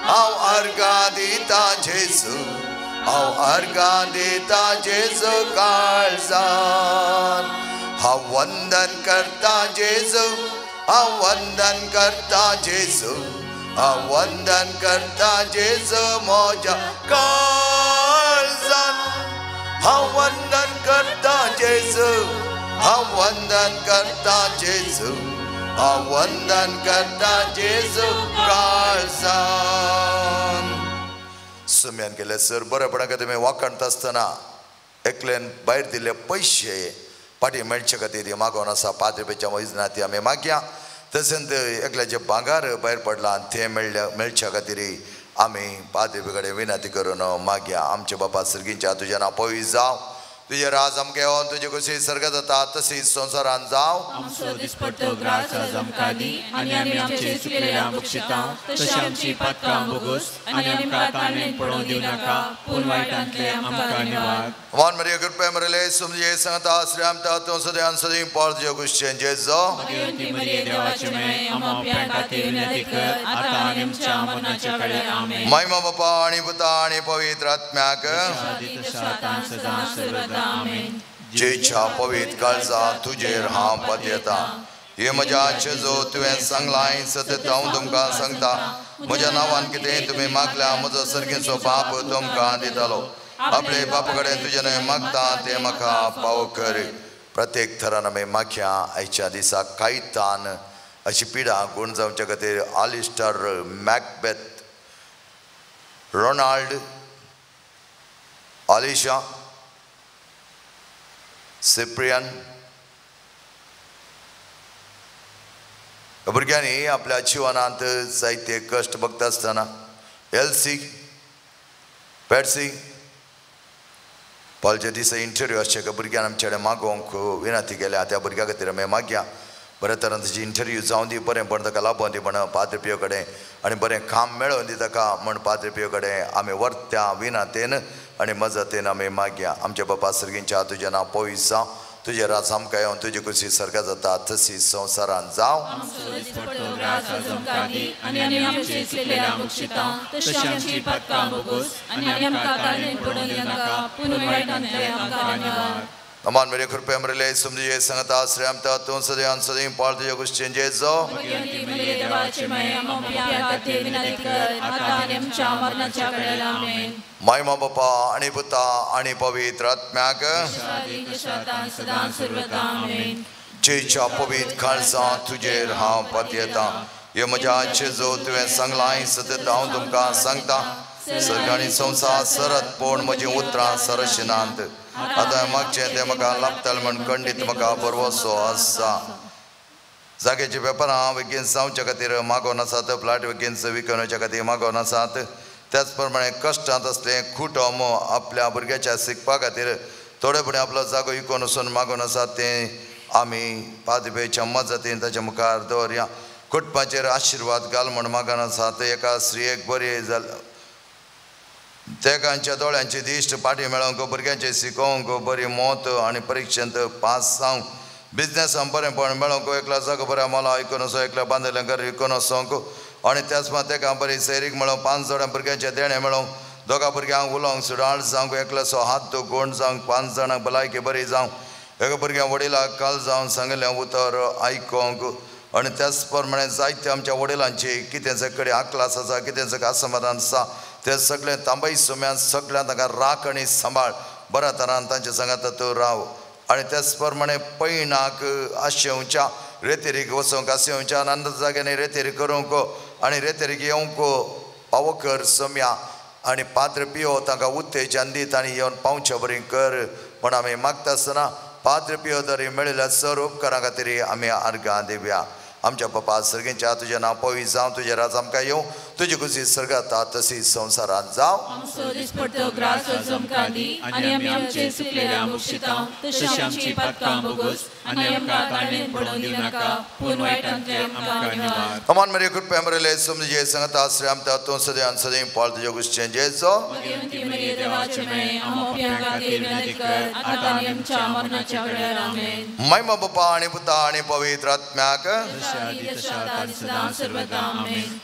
हांव अर्घां दिता जेजू हांव अर्घां दिता जेजू काळजान हांव वंदन करता जेजू हांव वंदन करता जेजू हांव वंदन करता जेजू म्हज्या काळजान हांव वंदन करता जेजू हांव वंदन करता जेजू हांव वंदन करता जेजू काळजान सुम्यान केले सर बरेपणा तुमी वाखणटा आसतना एकल्यान भायर दिल्ले पयशे पाटी मेळचे खातीर मागोन आसा पाद्री पियोच्या वैजनाती आमी मागया तशेंच एकल्याचें भांगार भायर पडलां तें मेळच्या खातीर आमी पाद्री पियो कडेन विनंती करून मागया आमचे बापा सर्गीच्या तुजें नांव पवित्र जावं तुझे राज आमगे येवन तुझे कशी सर्ग जाता तशीच संवसारान जाव आमचो दिसपट्टो ग्रास आज आमकां दी आनी आमी आमचे चुकलेल्या बक्षिता तशी आमची पातकां बोगूस आनी आमकां ताणेन पडोवंक दिवं नाका पूण वायटांतले आमकां निवार वन मरिया कृपया मरले सुमजे सांगता श्रीराम तातूं सदैव सदैव पावल जे गुश्चें जेजो भगवती मरिये देवाचे मेळ आमकां प्यार खातीर विनंती कर आतां आनी आमच्या मरणाचे कळे आमेन महिमा बापा आनी पुता आनी पवित्र आत्म्याक सातान सदा सर्वदा आमेन जेच्या पवित्र काळजा तुजेर हांव पद हे म्हज्या जेजो तुवें सांगलां सतत हांव तुमकां सांगता म्हज्या नांवान कितें तुमी मागल्या म्हजो सर्गेचो बाप तुमकां दितालो आपले बापा कडेन तुजें न्हय मागता तें म्हाका पाव कर प्रत्येक थरान आमी मागया आयच्या दिसा कायतान अशी पिडा गूण जावचे खातीर आलिस्टर मॅकबेथ रोनाल्ड आलिशा सिप्रियन भुरग्यांनी आपल्या जिवनांत जायते कश्ट भोगता आसतना एल्सी पेट्सी पॉलचे दीस इंटरव्यू आसचे भुरग्यान आमचे कडेन मागोवंक विनंती केल्या त्या भुरग्या खातीर आमी मागया बरे तरेन ताची इंटरव्यू जावं दी बरें पण ताका लाभोवन दी म्हण पाद्री पियो कडेन आनी बरें काम मेळोवन दी ताका म्हण पाद्री पियो कडेन आमी वर्त्या विनंतेन आनी मजतेन आमी मागया आमचे बापा सर्गींच्या तुजें नांव पवित्र जावं तुजें राज आमकां येवन तुजी कुशी सर्गा जाता तशी संवसारान जावं अमान मेरे कृपया मरले समझे संगता श्रेम ता तू सदैव सदैव पाल तुझे कुछ चेंजेस जो महिमा बापा आणि पुता आणि पवित्र आत्म्याक जेच्या पवित्र खालसा तुझे हांव पातयेता हे म्हज्या जो तुवें सांगलां सतत हांव तुमकां सांगता सर्गाणी संवसार सरत पोण म्हजी उतरां सरशिनांत आतां मागचें तें म्हाका लाभतलें म्हण खंडीत म्हाका बरवसो आसा जागेची पेपरां बेगीन जावच्या खातीर मागोवन आसात फ्लॅट बेगीन विकूच्या खातीर मागोवन आसात त्याच प्रमाणे कश्टांत असले खुटो मो आपल्या भुरग्याच्या शिकपा खातीर थोडे फुडें आपलो जागो विकून वचून मागोवन आसात तें आमी पादपेच्या मजतीन ताच्या मुखार दवरया कुटुंबाचेर आशिर्वाद घाल म्हण मागोवन आसात एका स्त्रियेक बरी तेकांच्या दोळ्यांची दिश्ट पाटी मेळोवंक भुरग्यांचे शिकोवंक बरी मोत आनी परिक्षेंत पास जावंक बिझनेसान बरेंपण मेळोवंक एकल्या जागो बऱ्या मोला आयकून वचो एकल्या बांदिल्लें घर विकून वचोंक आनी त्याच मात तेका बरी सैरीक मेळोवंक 5 जाणां भुरग्यांचे देणे मेळोवंक दोगा भुरग्यांक उलोवंक सुडाळ जावंक एकल्याचो हात तो गोंड जावंक 5 जाणांक भलायकी बरी जावंक एका भुरग्यां वडिलांक काल जावन सांगिल्लें उतर आयकोंक आनी त्याच प्रमाणे जायते आमच्या वडिलांची कितें कडेन आक्लास आसा कितें असमाधान आसा ते सगळें तांबाई सुम्यान सगळ्यांक ताका राख आनी सांबाळ बऱ्या तरान तांचे सांगात तूं राव आनी त्याच प्रमाणे पैणाक आशेवच्या रेतेरीक वचोवंक आशेवच्या आनंद जाग्यांनी रेतेरी करूंक आनी रेतेरीक येवंक पावकर सोम्या आनी पात्र पियो तांकां उत्तेजन दीत आनी येवन पावच्या बरी कर म्हण आमी मागता आसतना पात्र पियो जरी मेळिल्ल्या सर उपकारा खातीर आमी अर्गां दिवया आमच्या बापा सर्गेच्या तुजें नांव पवित्र जावं तुजें राज आमकां येवं तुजी कुशी सर्गात तशी संवसारांत जावं अमान मेरे कृपया मरले समझे संगता श्रेम ता तू सदैव सदैव पाल तुजे कुशी जेजो महिमा बापा आणि पुता आणि पवित्र आत्म्याक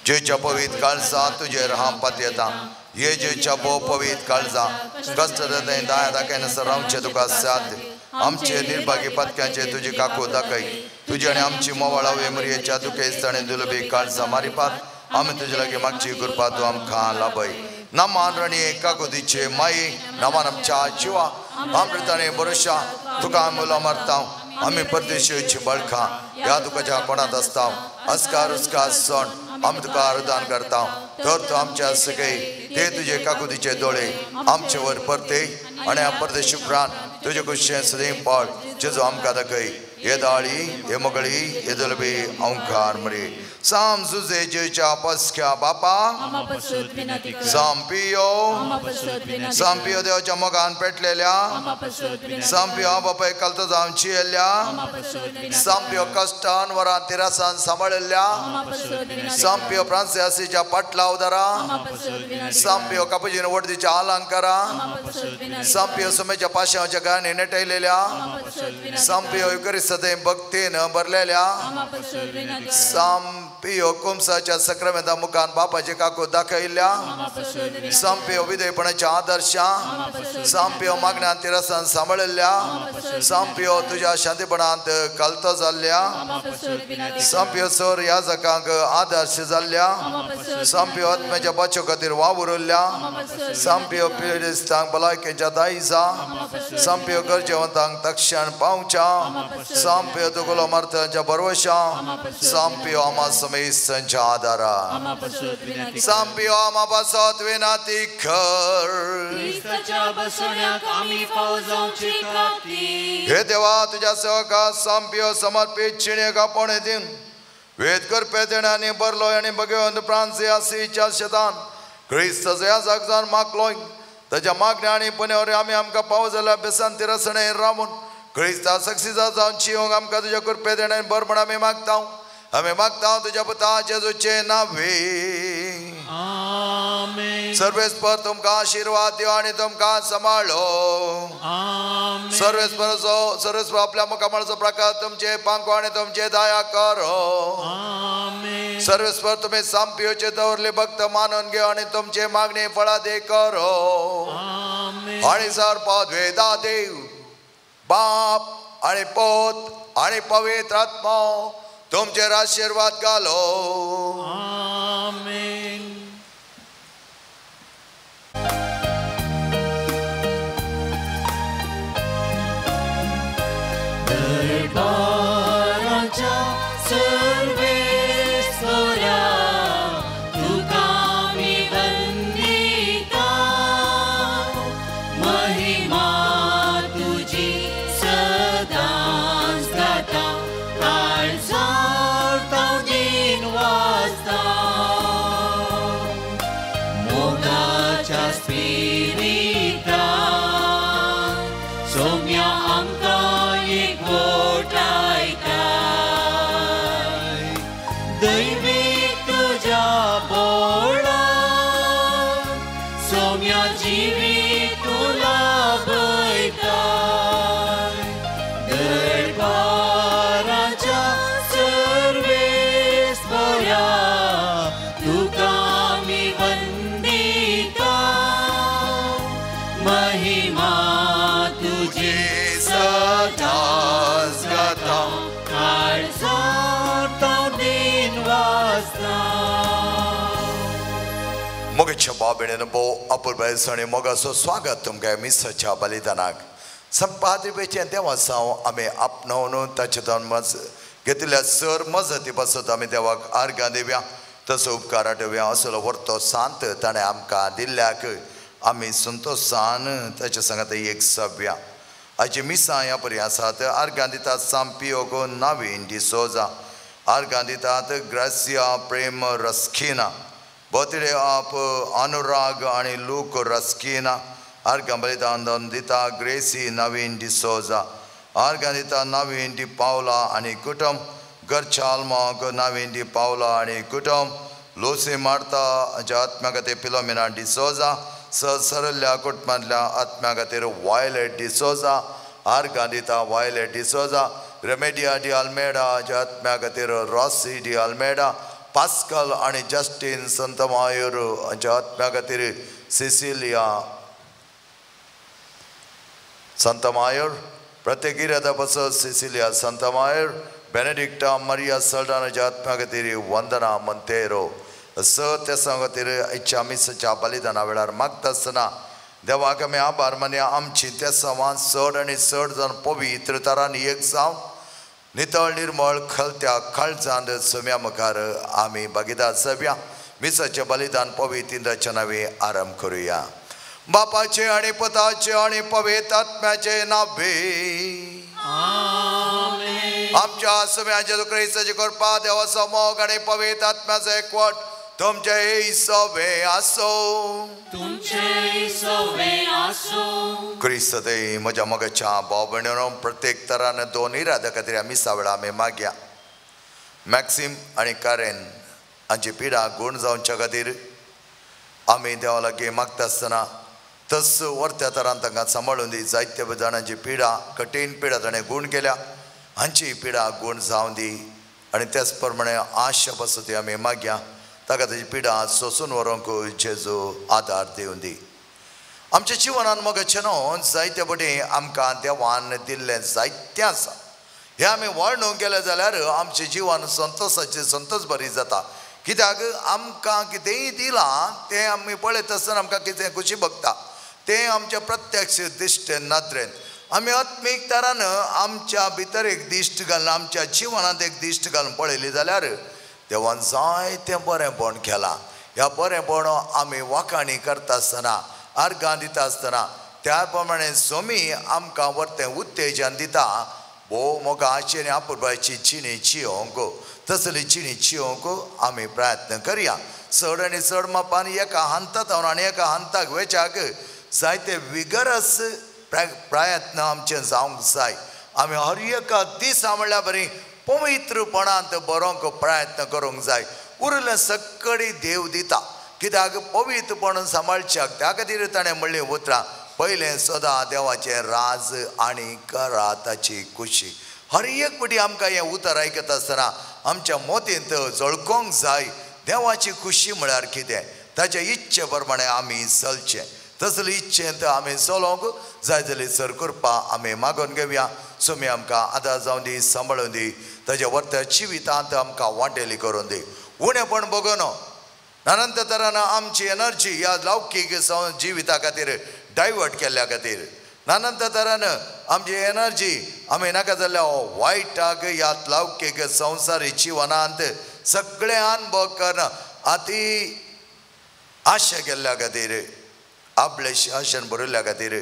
जेच्या पवित्र काळजा तुझे राम पातयेता ये जेच्या भोव पवित्र काळजा कष्ट दाया दाखयन रावचे तुका साथ आमचे निर्भागी पत्क्यांचे तुझी काकू दाखय तुझी आणि आमची मोवाळा वेमरियेच्या दुखेस्ताने दुलबी काळजा मारिपात आम्ही तुझे लागी मागची कृपा तू आमकां लाभय नमान रणी काकुदीचे माई नमान आमच्या जिवा अमृताने भरोशा तुका आम्ही मरता आम्ही परदेशीची बळखा या तुकाच्या कोणात असता अस्कार उसकार सण आम्ही तुका आराधन करता तर तू आमच्या सगळे ते तुझे काकुदीचे दोळे आमचे वर परते आणि परदेशी प्राण तुझे कुशे सदैव पाळ जेजो आमकां दाखय ये दाळी ये मोगळी ये दुलबी औंकार मरे साम जुजे जेच्या पस्क्या बापा सांपियो देवाच्या मोगान पेटलेल्या सांपियो बापाय कालतो जावन चियेल्ल्या सांपियो कष्टान वरां तिरासान सांबाळिल्ल्या सांपियो फ्रांसिसाच्या पाटला उदारा सांपियो कापुजीन वडदीच्या अलंकारा सांपियो सुमेच्या पाशांच्या गाणी नेटयलेल्या सांपियो युकरिस्ते भक्तीन भरलेल्या सांपियो कुमसाच्या सक्रामेंता मुखान बापाची काकू दाखयल्या सांपियो विधेयपणाच्या आदर्शा सांपियो मागण्यान तिरासान सांबाळिल्ल्या सांपियो तुझ्या शांतीपणांत कालतो जाल्ल्या सांपियो सोर ह्या जगांक आदर्श जाल्ल्या सांपियो आत्म्याच्या बाच्यो खातीर वावुरल्या सांपियो पिडिस्तांक भलायकेच्या दायजा सांपियो गरजेवंतांक तक्षण पावच्या सांपियो तुगुलो मार्तांच्या भरवशा सांपियो आमा समेत संच्या आदारा सांपियो आमा बसत विनाती कर हे देवा तुझ्या सेवका सांपियो समर्पित चिणे कापोणे दिन वेद कर पेदेण्याने बरलोय आणि भगवंत प्रांसी आसीच्या शेतान ख्रिस्त या जागजान मागलोय ताच्या मागण्या आनी पुण्यावर आमी आमकां पावस जाल्या बेसान तिरसणे रावून क्रिस्ता सक्सीचा जावन जिवंक आमकां तुज्या कृपे देण्यान बरपण आमी मागता तुज्या पुता जेजूचे नावे आमेन सर्वेस्पर तुमकां आशीर्वाद दिव आनी तुमकां सांबाळो आमेन सर्वेस्पर आपल्या मुखामळाचो प्रकाश तुमचे पांको आनी तुमचे दया करो आमेन सर्वेस्पर तुम्ही सांपियोचे दवरले भक्त मानून घेव आनी तुमचे मागणी फळा दे करो आमेन आणि सर्पद्वेदा देव बाप आणि पोत आणि पवित्र आत्मा तुमचेर आशीर्वाद घालो आमेन दरबाराच्या सर्वेश्वरा तुका मी वंदिता महिमा तुझी सदांच गाता काळजार दिन वाजता मोगाच्या स्पिरिता सौम्या आमकां एकवटायताय दैवीक तुझ्या बोळा सौम्या जिवीक तुला भयताय दरबाराच्या सर्वेस्परा तुका मी वंदिता महिमा तुझी सदांच गाता काळजार दिन वाजता मोगेच्या बाबेणेन भोव अपूर्वसणी मोगाचो स्वागत तुमकां मिसाच्या बलिदानाक संपादीपेचे देवा साव आमी आपणावन ताचे मज घेतिल्ल्या सर मजती पासत आमी देवाक आर्गां दिवया तसो उपकार आठवया असलो व्हरतो सांत ताणें आमकां दिल्ल्याक आमी संतोशान ताचे सांगात एक सव्या आयची मिसां ह्या परी आसात आर्गां दितात सांपियोगो नावीन डिसोजा आर्गां दितात ग्रासिया प्रेम रस्किना बर्थडे ऑफ अनुराग आणि लूक रस्किना आर्गां बलिदान दिता ग्रेसी नवीन डिसोजा आर्गां दिता नवीन डी पावला आणि कुटुंब गरचाल्मोग नवीन डी पावला आणि कुटुंब लोसे मार्ता आत्म्यागते फिलोमिना डिसोजा सरल्या कुटुंबांतल्या आत्म्यागतीर वायलेट डिसोजा आर्गां दिता वायलेट डिसोजा रेमेडिया डी अल्मेडा आत्म्यागतीर रॉसी डी अल्मेडा पास्कल आणि जस्टिन संतमायूर आत्म्यागतीर सिसिलिया संतमायूर प्रत्येक बस सिसिलिया संतमायूर बेनेडिक्टा मरिया सल्डान आत्म्यागतीर वंदना मंतेरो स त्या सांगतीर आयच्या मिसाच्या बलिदाना वेळार मागता आसतना देवाक आमी आभार मानया आमची त्या सवान चड आनी चड जावन पवित्र तरांनी एक जावन नितळ निर्मळ खलत्या काळजांत सोम्या मुखार आमी भागीदार जावया मिसाचें बलिदान पवित्राच्या नांवे आरंभ करुया बापाचे आणि पुताचे आणि पवित्र आत्म्याचे नावे आमेन आमच्या सोम्याचे क्रिस्ताची कृपा देवाचो मोग आणि पवित्र आत्म्याचो एकवट तुमचे सवे आसो तुमचे सवे आसो क्रिस्त ते म्हज्या मोगाच्या भाव भयणीनो प्रत्येक तरान दोन इराद्या खातीर आमी सावळा आमी मागया मॅक्सिम आणि कारेन हांची पिडा गूण जावच्या खातीर आमी देवा लागीं मागता आसतना तस वर्त्या तरान तांकां सांबाळून दी जायत्या जाणांची पिडा कठीण पिडा ताणें गूण केल्या हांची पिडा गूण जावन दी आनी त्याच प्रमाणे आशा पासत आमी मागया ताका ताची पिडा सोसून व्हरूंक जेजू आदार दिवन दी आमच्या जिवनान मोगाचें न्हू जायते पटी आमकां देवान दिल्लें जायतें आसा हें आमी वळणूक गेले जाल्यार आमचें जिवन संतोश बरी जाता कित्याक आमकां कितेंय दिलां तें आमी पळयत आसतना आमकां कितें खुशी भोगता तें आमचें प्रत्यक्ष दिश्ट नदरेन आमी आत्मीक तरान आमच्या भितर एक दिश्ट घालून आमच्या जिवनांत एक दिश्ट घालून पळयली जाल्यार देवान जायतें बरेंपण केलां ह्या बरेंपण आमी वाखाणी करता आसतना आर्गां दिता आसतना त्या प्रमाणे सोमी आमकां वर्तें उत्तेजन दिता भोव मोगा आशेन आपुरबायची जिणी जियोंक तसली जिणी जियोंक आमी प्रयत्न करया चड आनी चड मापान एका हंतांत आनी एका हंताक वेचाक जायते विगरस प्रयत्न आमचे जावंक जाय. आमी हर एक दीस म्हणल्यार बरी पवित्रपणांत बरोंक प्रयत्न करूंक जाय. उरलें सक्कळी देव दिता, कित्याक पवित्रपण सांबाळच्याक त्या खातीर ताणें म्हणलें उतरां, पयलें सदां देवाचें राज आनी करा ताची खुशी. हर एक फावटी आमकां हें उतर आयकत आसतना आमच्या मोतींत जळकोंक जाय देवाची खुशी म्हळ्यार कितें, ताचे इच्छे प्रमाणे आमी चलचें. तसले इच्छेंत आमी चलोंक जाय जाल्यार सर करपा आमी मागून घेवया. सुमी आमकां आदार जावन दी, सांबाळून दी, ताच्या वर्त जिवितांत आमकां वांटेली करून दी. उणेपण बगोन अनंत तरान आमची एनर्जी ह्या लौकीक जिविता खातीर डायवर्ट केल्ल्या खातीर, अनंत तरान आमची एनर्जी आमी नाका जाल्ल्या वायटाक ह्या लौकीक संवसारी जिवनांत सगळे अनुभव करन अती आशा केल्ल्या खातीर, आपले शासन बरयल्ल्या खातीर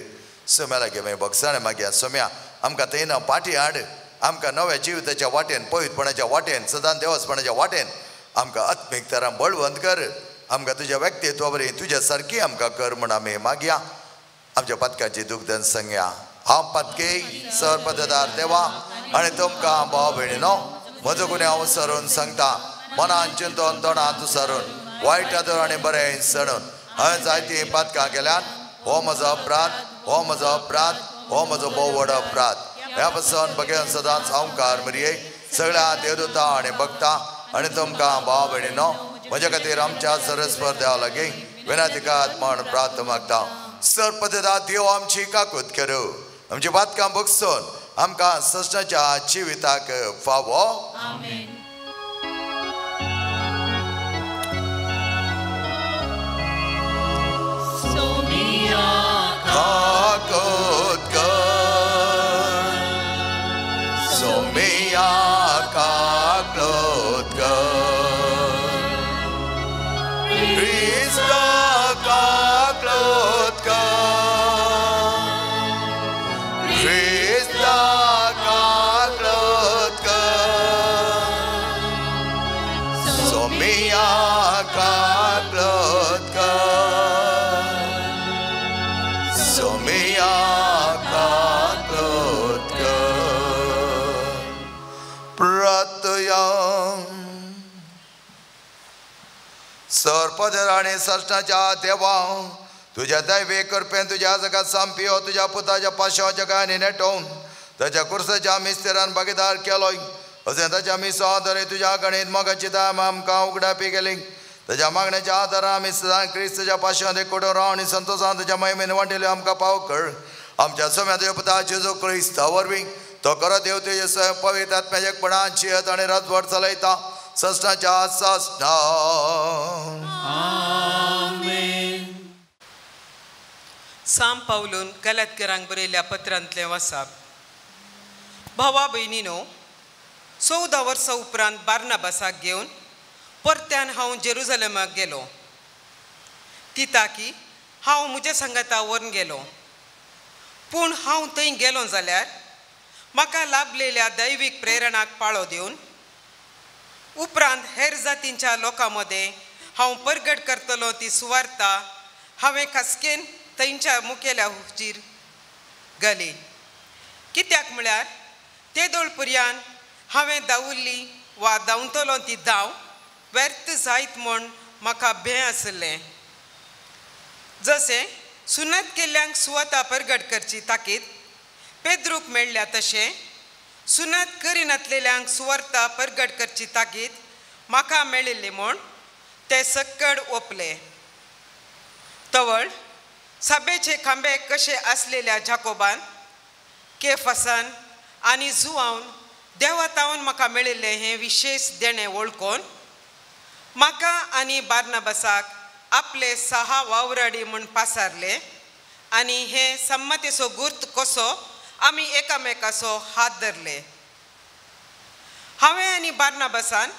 सोम्या लागी मागीर भक्साणे मागया. सोम्या आमकां थंय पाटी हाड, आमकां नव्या जिविताच्या वाटेन, पवित्रपणाच्या वाटेन, सदां देवस्पणाच्या वाटेन आमकां आत्मीक तरान बळवंत कर. आमकां तुज्या व्यक्तित्वा बरी तुज्या सारकी आमकां कर म्हण आमी मागया. आमच्या पदकाची दुखदन सांगया. हांव पदके सर पददार देवा आनी तुमकां भाव भयणीनो, म्हजो गुन्हे हांव सरून सांगता, मनान चिंतून तोंडांत सरून वायट आदर आनी बरें सणून हांवें जायतीं पदकां केल्यात. हो म्हजो अपराध, हो म्हजो अपराध, हो म्हजो भोव व्हड अपराध. ह्या पासून बगेन सदांच हांवकार मरिये सगळ्या देवदूतां आनी भक्तां आनी तुमकां भाव भयणीनो, म्हजे खातीर आमच्या सरस्पर देवा लागीं विनातिकात म्हण प्रार्थना मागता. सर पददा देव आमची काकूत करू, आमची पदकां बगसून आमकां सजनाच्या जिविताक फावो. आमेन. काकूत कर, सोमिया काकूत कर, क्रिस्ता काकूत कर, क्रिस्ता काकूत कर, सोमिया काकूत कर, सोमिया काकूत कर. प्रार्थया. सरपदर आनी सष्टाच्या देवा, तुझ्या दैवे कृपेन तुझ्या जगात सांपियो तुझ्या पुताच्या पाशा जगाने नेटोवन ताच्या कुर्साच्या मिस्तेरान भागीदार केलोय. अशें ताच्या मिसो आदारे तुझ्या गणित मोगाची दाम आमकां उगडापी गेली. ताच्या मागण्याच्या आदारान आमी सदां क्रिस्ताच्या पाशयांत एकवटून राव आनी संतोशान तुज्या महिमेन वांटिल्यो आमकां पाव कर. आमच्या सोम्या तुज्या पुता जेजू क्रिस्ता वरवीं तो खरो देव तुजे पवित्र आत्म्याच्या एकपणान जियेत आनी राजवट चलयता सस्नाच्या सस्ना. आमेन. साम पावलून गलातकारांक बरयल्ल्या पत्रांतलें वाचप. भावा भयणीनो, 14 वर्सां उपरांत बार्नाबासाक घेवन परत्यान हांव जेरुसलेमाक गेलो. तिताकी हांव म्हज्या संगाता व्हरून गेलो. पूण हांव थंय गेलो जाल्यार म्हाका लाभलेल्या दैवीक प्रेरणाक पाळो दिवन उपरांत हेर जातींच्या लोकां मदें हांव परगट करतलो ती सुवार्ता हांवें खासकेन थंयच्या मुखेल्या हुजीर घाली. कित्याक म्हळ्यार ते दोळ पर्यान हांवें दावुल्ली वा दावतलो ती दाव व्यर्थ जायत म्हूण म्हाका भें आसलें. जशें सुनत केल्ल्यांक सुवाता परगट करची ताकीद पेद्रूक मेळ्ळ्या तशें सुनत करिनासलेल्यांक सुवार्ता परगट करची ताकीद म्हाका मेळिल्ली म्हूण ते सक्कड ओपले. तवळ सभेचे खांबे कशे आसलेल्या जाकोबान, केफासान आनी जुआवन देवातावन म्हाका मेळिल्लें हें विशेश देणें वळखून म्हाका आनी बार्नाबासाक आपले 6 वावराडी म्हूण पासारले आनी हे सम्मतेचो गुर्त कसो आमी एकामेकाचो हात धरले. हांवें आनी बार्नाबासान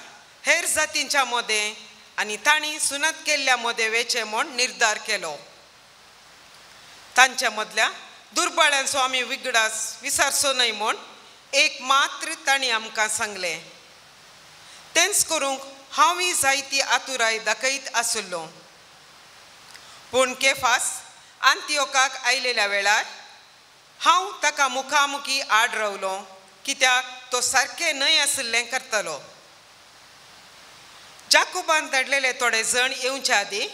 हेर जातींच्या मदें आनी तांणी सुनत केल्ल्या मदें वेचे म्हूण निर्धार केलो. तांच्या मदल्या दुर्बळांचो आमी विगडास विसरचो न्हय म्हूण एक मात्र तांणी आमकां सांगलें. तेंच करूंक हांवूय जायती आतुराय दाखयत आसलो. पूण केफास अंत्योकाक आयलेल्या वेळार हांव ताका मुखामुखी आड रावलो, कित्याक तो सारकें न्हय आशिल्लें करतलो. जाकोबान धाडलेले थोडे जण येवच्या आदीं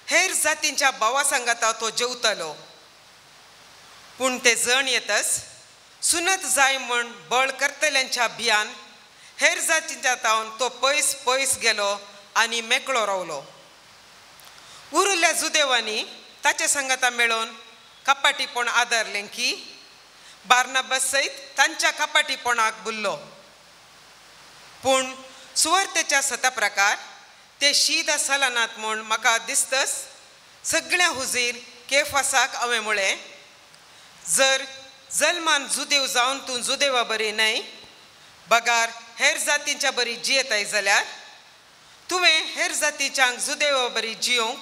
हेर जातींच्या भावा सांगाता तो जेवतलो. पूण ते जण येतच सुनत जाय म्हूण बळ करतल्यांच्या भियान हेर जातींच्या तावन तो पयस पयस गेलो आनी मेकळो रावलो. उरिल्ल्या जुदेवांनी ताचे सांगाता मेळोन कपाटीपण आदारलें की बार्नबास सयत तांच्या कपाटीपणाक बुल्लो. पूण सुवार्तेच्या सता प्रकार ते शीद आसलानात म्हूण म्हाका दिसतस सगळ्या हुजीर केफासाक हांवें म्हळें, जर जल्मान जुदेव जावन तूं जुदेवा बरी न्हय, बगार हेर जातींच्या बरी जियेताय जाल्यार तुवें हेर जातींच्यांक जुदेवा बरी जियोंक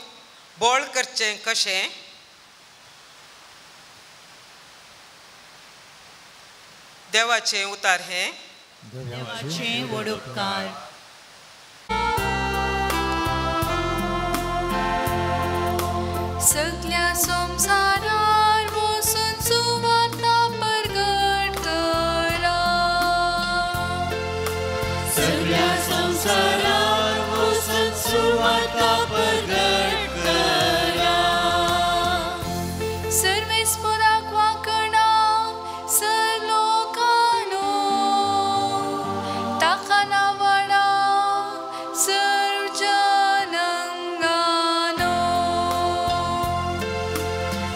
बोळ करचें कशें? देवाचें उतार हें. देवाचें व्हड उपकार. सगळ्या संवसारार वचून सुवार्ता परगट करा. सगळ्या संवसारार वचून सुवार्ता परगट करा. सर्वेस्पराक वांकडा सर्लोकानो ताका नावाडा सर्व जनांगानो.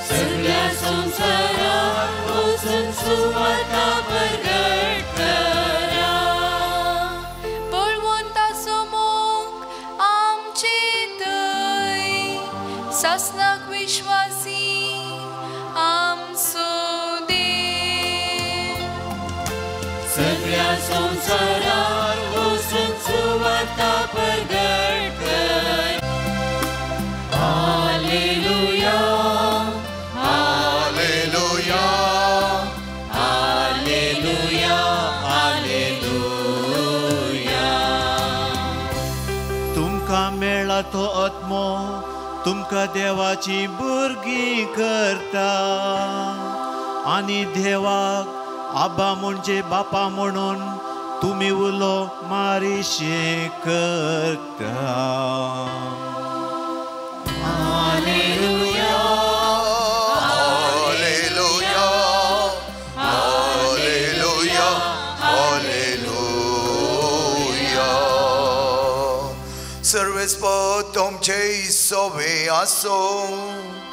सगळ्या संवसारार वचून सुवार्ता परगट करा. बळवंताचो मोग आमचे थंय, सासणाक विश्वासी आमचो देव. सगळ्या संवसारार वचून सुवार्ता परगट करा. Hallelujah, hallelujah, hallelujah, hallelujah. तुमकां मेळ्ळा तो आत्मो तुमकां देवाची भुरगीं करता आनी देवाक आबा म्हणजे बापा म्हणून तुमी उलो मारिशें करता. Hallelujah, hallelujah, hallelujah, hallelujah. सर्वेस्पर तुमचे सोबे आसो.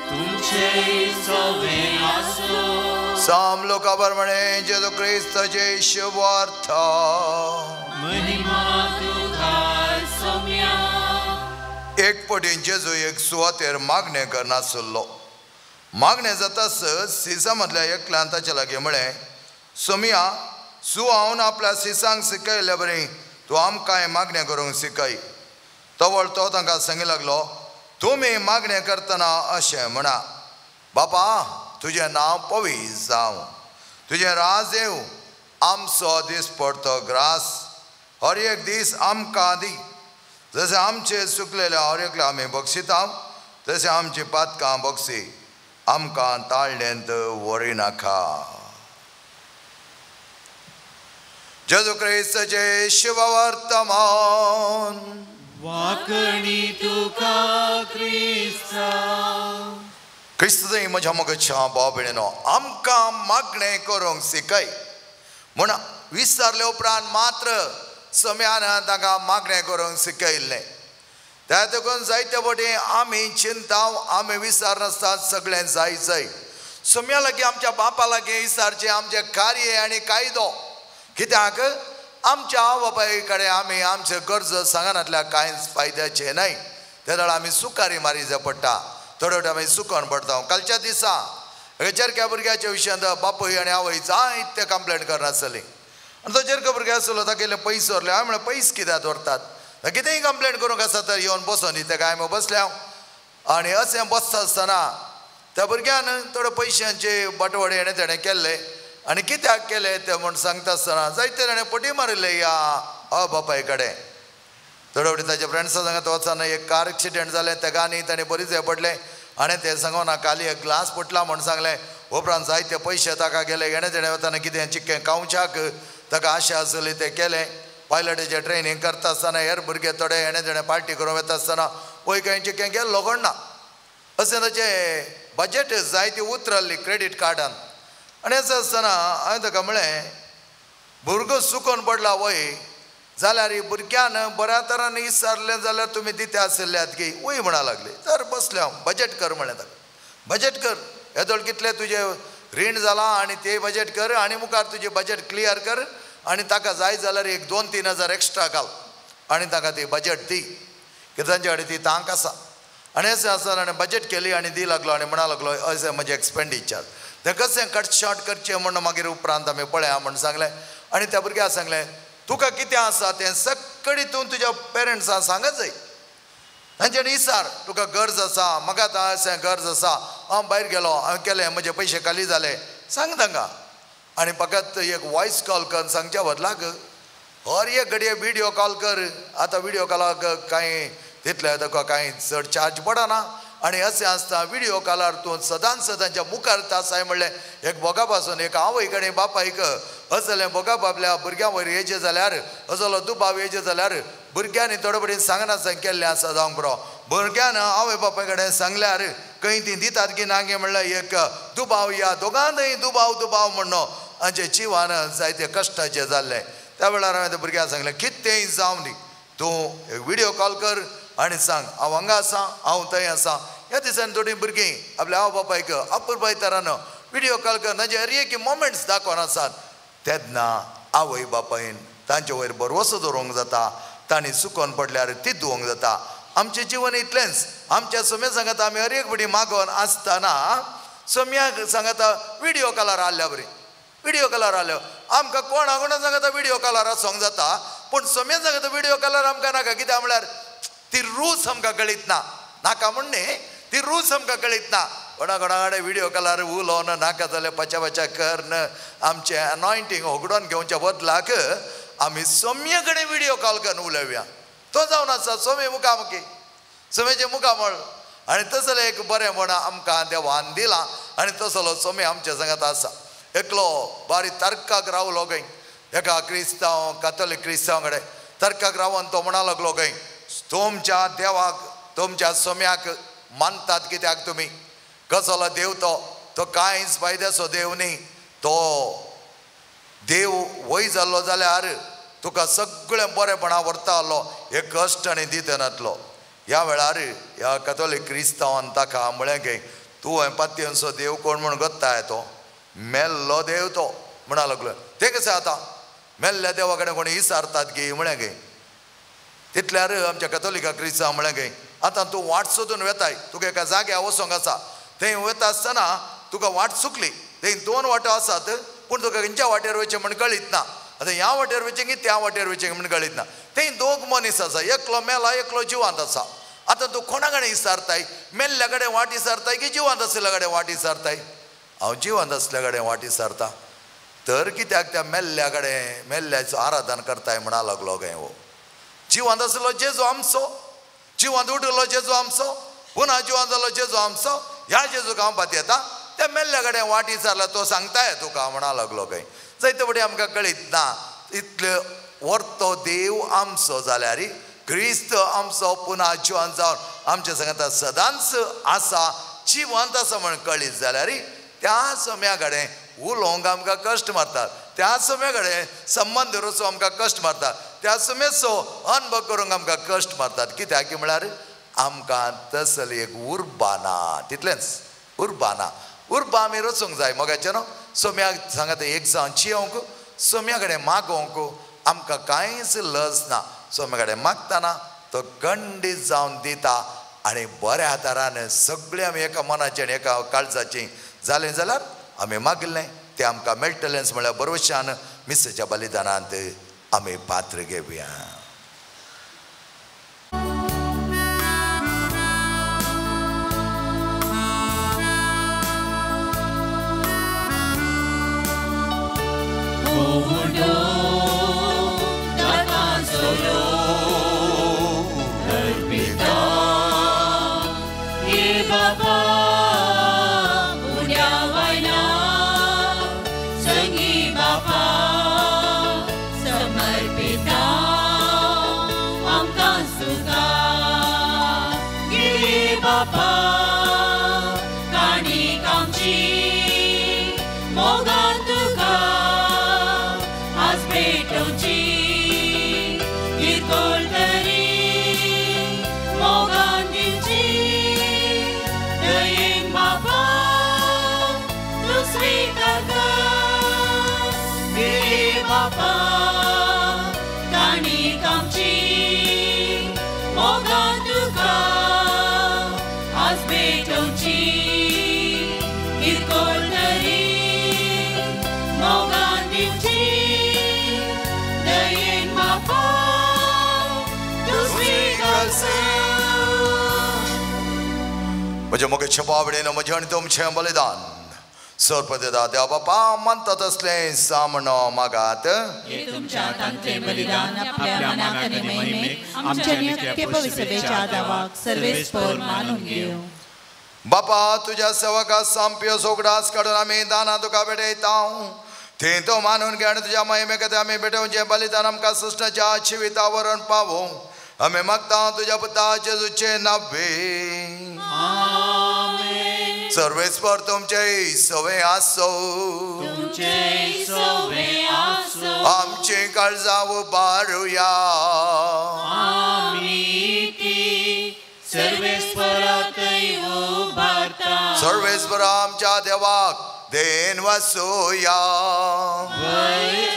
तुमचे सोबे आसो. साम लोकांप्रमाणे जेजू क्रिस्ताचे शुभार्थ. महिमा तुका सोम्या. एक पटीन जेजू एक सुवातेर मागणें करनासलो. मागणें जाताच सिसा मदल्या एकल्यान ताचे लागीं म्हळें, सोमिया हांव आपल्या सिसांक शिकयले बरें, तूं आमकांय मागणें करूंक शिकय. तवळ तो तांकां सांगूंक लागलो, तुमी मागणें करतना अशें म्हणा, बापा तुजें नांव पवित्र जावं, तुजें राज येवं, आमचो दीस पडतो ग्रास हर एक दीस आमकां दी. जशें आमचे चुकलेल्या हर एकल्या आमी बक्षिता, तशें आमची पातकां बक्षी, आमकां ताळडेंत व्हरी नाका. जेजू क्रिस्ताचे शुभ वर्तमान. वाकणी तुका क्रिस्ता. क्रिस्तुय म्हज्या मोगाच्या भाव भयणीनो, आमकां मागणें करूंक शिकय म्हूण विचारले उपरांत मात्र सोम्यान तांकां मागणें करूंक शिकयल्लें. त्या देखून जायते फावटी आमी चिंताव, आमी विचारनासतात सगळें जाय जाय. सोम्या लागीं आमच्या बापा लागीं विचारचें आमचें कार्य आनी कायदो. कित्याक आमच्या आवय बापाय कडेन आमी आमचे गरज सांगनातल्या कांयच फायद्याचें न्हय. त्या वेळार आमी सुकारी मारी जाय पडटा, थोडे फावटी आमी सुकोन पडटा. कालच्या दिसा चेरक्या भुरग्याच्या विशयांत बापूय आनी आवय जायते कंप्लेंट करनासली. आनी तो चेरको भुरगो आसलो, तागेले पयस व्हरले. हांवें म्हळें पयस कित्याक व्हरतात, कितेंय कंप्लेंट करूंक आसा तर येवन बसोन तेका हांवें बसल्या. आनी अशें बसता आसतना त्या भुरग्यान थोडे पयशांचे बटवडे तेणें केल्ले. आनी कित्याक केले ते म्हूण सांगता आसतना जायते ताणें पटी मारिल्ले ह्या आवय बापाय कडेन. थोडे फावटी ताच्या फ्रेंड्सा सांगत वचना एक कार एक्सिडेंट जालें, तेका आनी ताणें बरीच हें पडलें. आणि ते सांगून खाली एक ग्लास फुटला म्हणून सांगलें उपरांत जायते पयशे ताका गेले घेणे देणे वताना कितें चिक्कें कावच्याक ताका आशा आसली तें केलें पायलटीचें ट्रेनिंग करता आसतना हेर भुरगे थोडे हेणे देणे पार्टी करूं येता आसतना पळय खंय चिक्कें गेल्लो कोण ना अशें ताचें बजेट जायती उतरल्ली क्रेडीट कार्डान आनी अशें आसतना हांवें ताका म्हळें भुरगो चुकोन पडला वय जाल्यार भुरग्यान बऱ्या तरान विचारलें जाल्यार तुमी दिते आशिल्ल्यात की वय म्हणा लागली तर बसलें हांव बजेट कर म्हळें ताका बजेट कर येदोळ कितलें तुजें रीण जालां आनी तें बजेट कर आनी मुखार तुजें बजेट क्लियर कर आनी ताका जाय जाल्यार एक 2-3 हजार एक्स्ट्रा घाल आनी ताका ती बजेट दी कित्याक तांचे कडेन ती तांक आसा आनी अशें आसा आनी बजेट केली आनी दी लागलो आनी म्हणा लागलो अशें म्हजें एक्सपेंडिचर तें कशें कट शॉर्ट करचें म्हणून मागीर उपरांत आमी पळया म्हणून सांगलें आनी त्या भुरग्याक सांगलें तुका कितें आसा तें सगळें तूं तुज्या पेरंट्सांक सांगत जाय तांचे विचार तुका गरज आसा म्हाका आतां अशें गरज आसा हांव भायर गेलो हांवें केलें म्हजे पयशे खाली जाले सांग तांकां आनी फकत एक वॉयस कॉल कर सांगच्या बदलाक हर एक घडये व्हिडियो कॉल कर आतां व्हिडियो कॉलाक कांय तितले तुका कांय चड चार्ज पडना आनी अशें आसता व्हिडियो कॉलार तूं सदांच सदांच्या मुखार तासाय म्हणलें एक बोगा पासून एक आवय कडेन बापायक असलें बोगा बाबल्या भुरग्यां वयर येजे जाल्यार असलो दुबाव येजे जाल्यार भुरग्यांनी थोडे कडेन सांगना सांग केल्लें आसा जावंक बरो भुरग्यान आवय बापाय कडेन सांगल्यार खंय ती दितात की ना गे म्हणल्यार एक दुबाव या दोगांयय दुबाव म्हणून हांचे जिवान जायते कश्टाचे जाल्ले त्या वेळार हांवें त्या भुरग्याक सांगलें कितेंय जावं दी तूं एक व्हिडियो कॉल कर आनी सांग हांव हांगा आसा हांव थंय आसा ह्या दिसांनी थोडीं भुरगीं आपल्या आवय बापायक अपुरबाय तरान व्हिडियो कॉल कर तांचे हर एक मोमेंट्स दाखोवन आसात तेन्ना आवय बापायन तांचे वयर भरवोसो दवरूंक जाता तांणी चुकोन पडल्यार तिदूंक जाता आमचें जिवन इतलेंच आमच्या सोम्या सांगता आमी हर एक फुटी मागोवन आसतना सोम्याक सांगता व्हिडियो कॉलार आसल्या बरी व्हिडियो कॉलार आसल्यो आमकां कोण आगोना सांगता व्हिडियो कॉलार आसोंक जाता पूण सोम्या सांगता व्हिडियो कॉलार आमकां नाका कित्याक म्हळ्यार ती रूल्स आमकां कळीत ना नाका म्हणणे ती रूल्स आमकां कळीत ना कोणा कडेन व्हिडियो कॉलार उलोवन नाका जाल्यार पचा करन आमचें अनॉयंटींग होगडोन घेवच्या बदलाक आमी सोम्ये कडेन व्हिडियो कॉल करून उलयवया तो जावन आसा सोमे मुखामुखी सोमेचे मुखामळ आनी तसलें एक बरें म्हण आमकां देवान दिलां आनी तसलो सोमे आमच्या सांगात आसा एकलो बारी तर्काक रावलो खंय एका क्रिस्तांव कॅथोलीक क्रिस्तांव कडेन तर्काक रावन तो म्हणा लागलो खंय तुमच्या देवाक तुमच्या सोम्याक मानतात कित्याक तुमी कसलो देव तो कांयच फायद्याचो देव न्ही तो देव वय जाल्लो जाल्यार तुका सगळें बरेपणां व्हरतालो एक कश्ट आनी दितनातलो ह्या वेळार ह्या कॅथोलीक क्रिस्तांवान ताका म्हळें गे तूं हांवें पातयेचो देव कोण म्हूण गोत्ताय तो मेल्लो देव तो म्हणा लागलो तें कशें आतां मेल्ल्या देवा कडेन कोणी विचारतात गे म्हळें गे तितल्यार आमच्या कॅथोलिका क्रिस्तांव म्हळें गे आतां तूं वाट सोदून वेताय तुका एका जाग्यार वचोंक आसा थंय वता आसतना तुका वाट चुकली थंय 2 वाटो आसात पूण तुका खंयच्या वाटेर वयचें म्हण कळीत ना आतां ह्या वाटेर वयचें की त्या वाटेर वयचें म्हण कळीत ना थंय 2 मनीस आसा एकलो मेला एकलो जिवांत आसा आतां तूं कोणा कडेन विचारताय मेल्ल्या कडेन वाट विचारताय की जिवांत आसलेल्या कडेन वाट विचारताय हांव जिवांत आसल्या कडेन वाट विचारता तर कित्याक त्या मेल्ल्या कडेन मेल्ल्याचो आराधन करताय म्हणा लागलो खंय हो जिवांत आसलो जेजू आमचो जिवांत उठलो जेजू आमचो पुन्हा जिवांत जालो जेजू आमचो ह्या जेजूक हांव पातयेता त्या मेल्ल्या कडेन वाट विचारला तो सांगताय तुका म्हणा लागलो खंय जायते फावटी आमकां कळीत ना इतले व्हरतो देव आमचो जाल्यार क्रिस्त आमचो पुन्हा जिवांत जावन आमचे सांगता सदांच आसा जिवांत आसा म्हण कळीत जाल्यार त्या सोम्या कडेन उलोवंक आमकां कश्ट मारतात त्या सोम्या कडेन संबंद दवरचो आमकां कश्ट मारतात त्या सोमेचो अनुभव करूंक आमकां कश्ट मारतात कित्याक म्हळ्यार आमकां तसली एक उर्बा ना तितलेंच उर्बा आमी रचूंक जाय मोगाचें न्हू सोम्याक सांगात एक जावन जियोंक सोम्या कडेन मागोवंक आमकां कांयच लज ना सोम्या कडेन मागतना तो खंडीत जावन दिता आनी बऱ्या तरान सगळीं आमी एका मनाचें आनी एका काळजाचें जालें जाल्यार आमी मागिल्लें तें आमकां मेळटलेंच म्हळ्यार बरोवशान मिसेच्या बलिदानांत आमी पात्र घेवया ये बापा उड्या वायना संगी बापा समर्पिता आमकां सुगा गिळी बापा काणीक आमची मोगान तुका आज भेटोवची किरकोळ तरी मोगान दिवची दयेन बापा तूं स्वीकार कर गिळी बापा काणीक आमची मोगान तुका आज भेटोवची किरकोळ तरी मोगान दिवची दयेन बापा तूं स्वीकार म्हज्या मुखेच्या बाबडेन म्हजें आनी तुमचें बलिदान सर्पदेदा देवा बापा म्हणता तसलें सामणो मागात हे तुमच्या हातांतलें बलिदान आपल्या मनाक आनी महिमेक आमच्या नित्य पवित्र सभेच्या आदावाक सर्वेस्पर मानून घेवं बापा तुझ्या सेवका सांप्यो सोगडास काडून आमी दाना तुका भेटयता थंय तो मानून घे आनी तुज्या महिमे खातीर आमी भेटोवचें बलिदान आमकां सृश्टाच्या जिवितावरण पावो आमी मागता तुज्या पुता जेजूचे नांवे आमेन सर्वेस्पर तुमचे सवे आसो तुमचे सवे आसो आमची काळजां उबारुया आमी ती सर्वेस्परांतय उबारता सर्वेस्पर आमच्या देवाक देन वासोया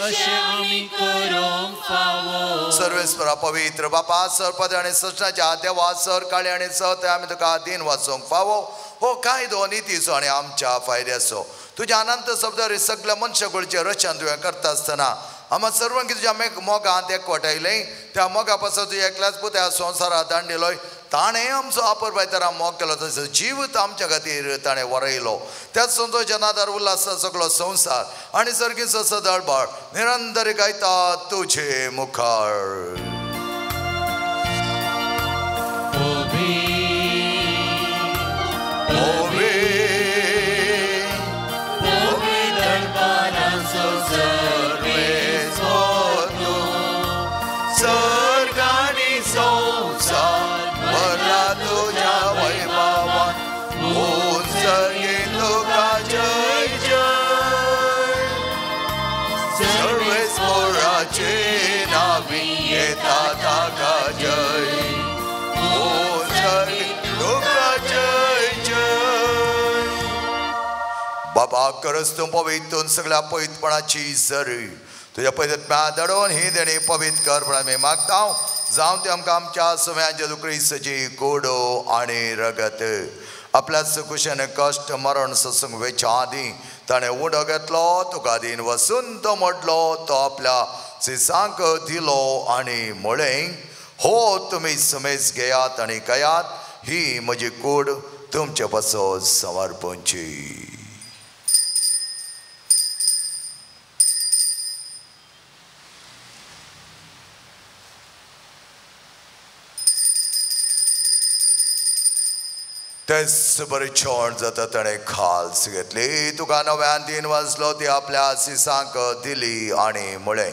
अशें आमी करूंक फावो सर्वेस्परा पवित्र बापा सरपद आनी सृष्टाच्या देवा सर काळे आनी सत आमी तुका दिन वाचोवंक फावो हो कायदो नितीचो आनी आमच्या फायद्याचो तुज्या अनंत शब्दार सगळ्या मनशाकुळचें रचन तुवें करता आसतना आमी सर्वांकी तुज्या मोगांत एकवटायलें त्या मोगा पासून तुज्या एकल्याच पुत्या संवसारांत धाडलेलो ताणें आमचो वापर पायताना मोग केलो तसो जीवत आमच्या खातीर ताणें वरयलो त्याच संतो जनादार उल्हास सगळो संवसार आनी सर्गीचो सदळबळ निरंतर गायता तुजे मुखार बाबा करस तूं पवित्र सगळ्या पवित्रपणाची सर तुझ्या पवित्रपणा दडोवन ही देणी पवित्र कर म्हणून आमी मागता जावं ते आमकां आमच्या सुम्या जेजू क्रिस्ताची कोडो आनी रगत आपल्याच कुशेन कश्ट मरण सत्संग वेच्या आदी ताणें उडो घेतलो तुका दिन वसून तो मोडलो तो आपल्या सिसांक दिलो आनी म्हळें हो तुमी समेज घेयात आनी कयात ही म्हजी कूड तुमचे पासत समर्पणची तेच बरें जेवण जाता ताणें खाल्स घेतली तुका नव्यान दिन वाजलो ती आपल्या सिसांक दिली आनी म्हळें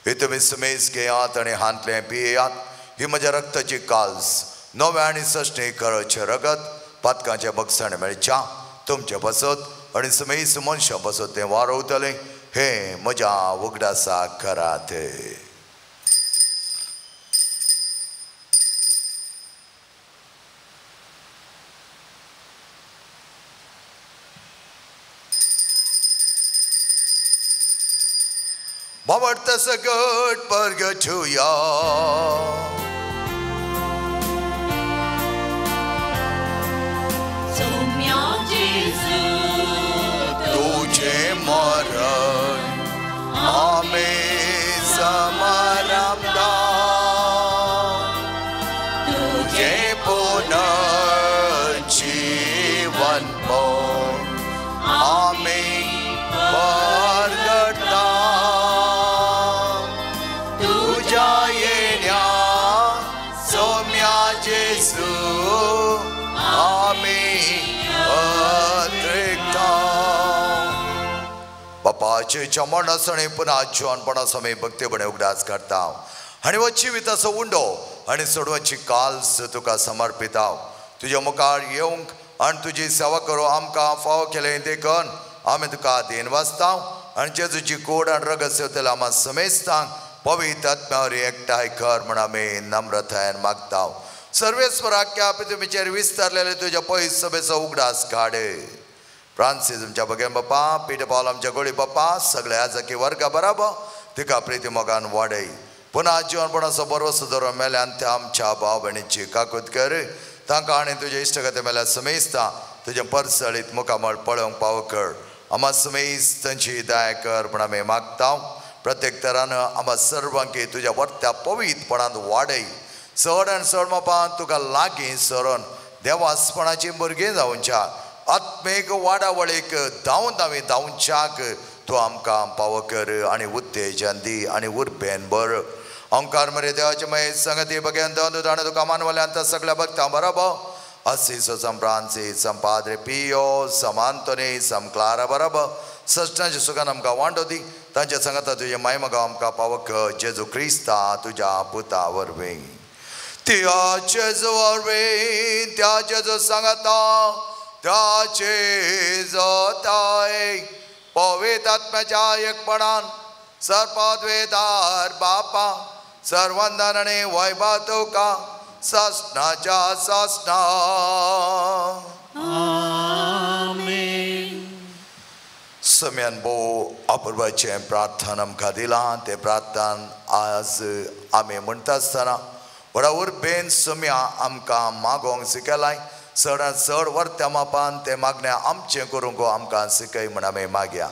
ही तुमी समेज घेयात आनी हांतलें पियेयात ही म्हज्या रक्ताची काल्स नव्या आनी सश्टी करचे रगत पातकांचे बगसाण मेळच्या तुमचे पासत आनी समेज मनशां पासत तें वारवतलें हे म्हज्या उगडासाक करात Bavarta sagat pargachuya Soumya Jesu Tujhe maran Ame samaramda Tujhe punar jivan mo Ame pargata बापाचे चमणसणे पुन्हा जीवनपणा समय भक्तीपणे उगडास करता आणि वची विताचो उंडो आणि सोडवाची काल्स तुका समर्पित हांव तुझ्या मुखार येवंक आणि तुजी सेवा करू आमकां फाव केलें देखून आमी तुका देन वाचता आणि जेजूची कोड आणि रगत सेवतले आम्हा समेस्तां पवित्र आत्म्यावर एकठांय कर म्हण आमी नम्रतायेन मागता सर्वेस्वराख्या पृथ्वीचेर विस्तारलेले तुझ्या पयस सभेचो उगडास काड फ्रांसीस तुमच्या भगेन बापा पीठ पावल आमच्या गोळी बापा सगळे आजकी वर्गा बराबर तिका प्रिती मोगान वाडय पुन्हा जीवनपणाचो बरोसो धरून मेल्यान त्या आमच्या भाव भयणीची काकूत कर तांकां आनी तुजे इश्टगते मेल्या समेस्ता तुजे परसळीत मुखामळ पळोवंक पाव कर आम्हा समेस्तांची दया कर म्हण आमी मागता प्रत्येक तरान आम्हा सर्वांकी तुज्या वर्त्या पवित्रपणांत वाडय चड आनी चड मापान तुका लागीं सरून देवासपणाची भुरगीं जावच्या आत्मेक वाडावळीक धांवच्याक तूं आमकां पाव कर आनी उत्तेजन दी आनी उर्बेन भर ओंकार मरे देवाचे मये संगती बगेन दोन ताणें तुका मानवल्यांत सगळ्या भक्तां बरोबर असिसो सम फ्रांसीस सम पाद्रे पियो सम आंतोनी सम क्लारा बरोबर सश्टांच्या सुखान आमकां वांटो दी तांच्या संगता तुजे महिमा आमकां पाव कर जेजू क्रिस्ता तुज्या पुता वरवीं त्या जेजू वरवीं त्या जेजू सांगता त्याचे जोताय पवित्र आत्म्याच्या एकपणान सर्वद्वेदार बापा सर्वंदन आणि वैभव तुका सासनाच्या सासना आमेन सम्यान भो अपूर्वाचे प्रार्थना आमकां दिलां ते प्रार्थना आज आमी म्हणटा आसतना व्हडा उर्बेन सम्या आमकां मागोंक शिकयलाय चडांत चड वर्त्या मापान ते मागण्या आमचें करूंक आमकां शिकय म्हण आमी मागया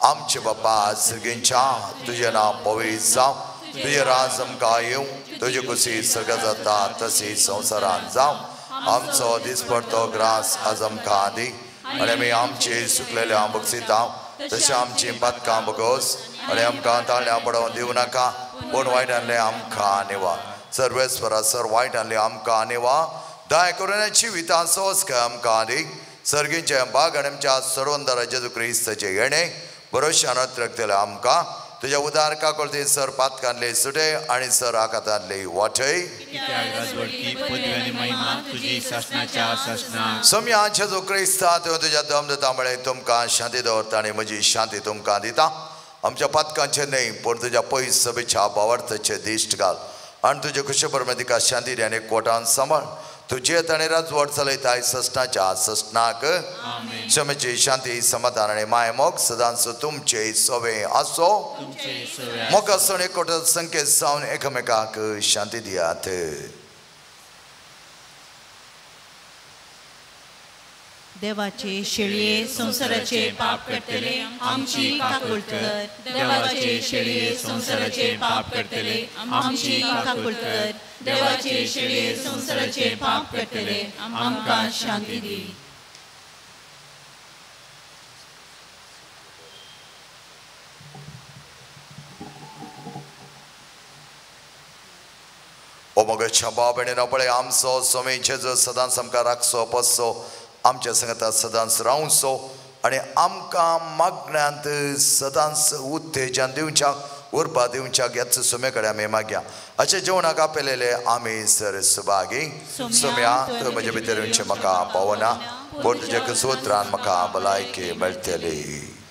आमचे बापा सगळ्यांच्या तुजें नांव पवित्र जावं तुजें राज आमकां येवं तुजी कुशी सगळ्या जाता तशी संवसारांत जावं आमचो दिसपडटो ग्रास आज आमकां दी आनी आमी आमचे सुकलेल्या बक्षिता तशें आमची पातकां बगोस आनी आमकां ताळ्या पडोवन दिवं नाका पूण वायटांतले आमकां निवा सर्वेस्वरा सर वायटांतले आमकां निवा दया करून जिवितां सोस आमकां दी सर्गींचे बाग आनी आमच्या सडवंदर जेजू क्रिस्ताचे येणे भरोशान रक्तले आमकां तुज्या उदार काकोळती सर पातकांतले सुटे आनी सर आकातांतली वाटय सम्या जेजू क्रिस्ता तुज्या दमदतामुळे तुमकां शांती दवरता आनी म्हजी शांती तुमकां दिता आमच्या पातकांचे न्हय पूण तुज्या पयस सभेच्या भावार्थाचे दिश्ट घाल आनी तुजे खुशी बरोबर तिका शांती दी आनी कोटान सांबाळ तुजे ताणें राजवट चलयताय सस्नाच्या सस्नाक क्षमेची शांती समाधान आनी माय मोग सदांच तुमचे सोवे आसो मोग आसून एकवट संख्येत जावन एकामेकाक शांती दियात देवाचे शेळये संसाराचे पाप करतले आमची काकूळ कर देवाचे शेळये संसाराचे पाप करतले आमची काकूळ कर देवाचे शेळये संसाराचे पाप करतले आमकां शांती दी ओ मोगाच्या भाव भयणीनो पळय आमचो स्वामी जेजू सदांच आमकां राखसो पसो आमच्या संगता सदांच रावसो आनी आमकां मागण्यांत सदांच उत्तेजन दिवच्याक उर्बा दिवच्याक याच सुमे कडेन आमी मागया अशें जेवणाक आपयलेले आमी सर सुभागी सुम्या तूं म्हजे भितर येवचें म्हाका पावना पूण तुज्या कसोत्रान म्हाका भलायकी मेळटली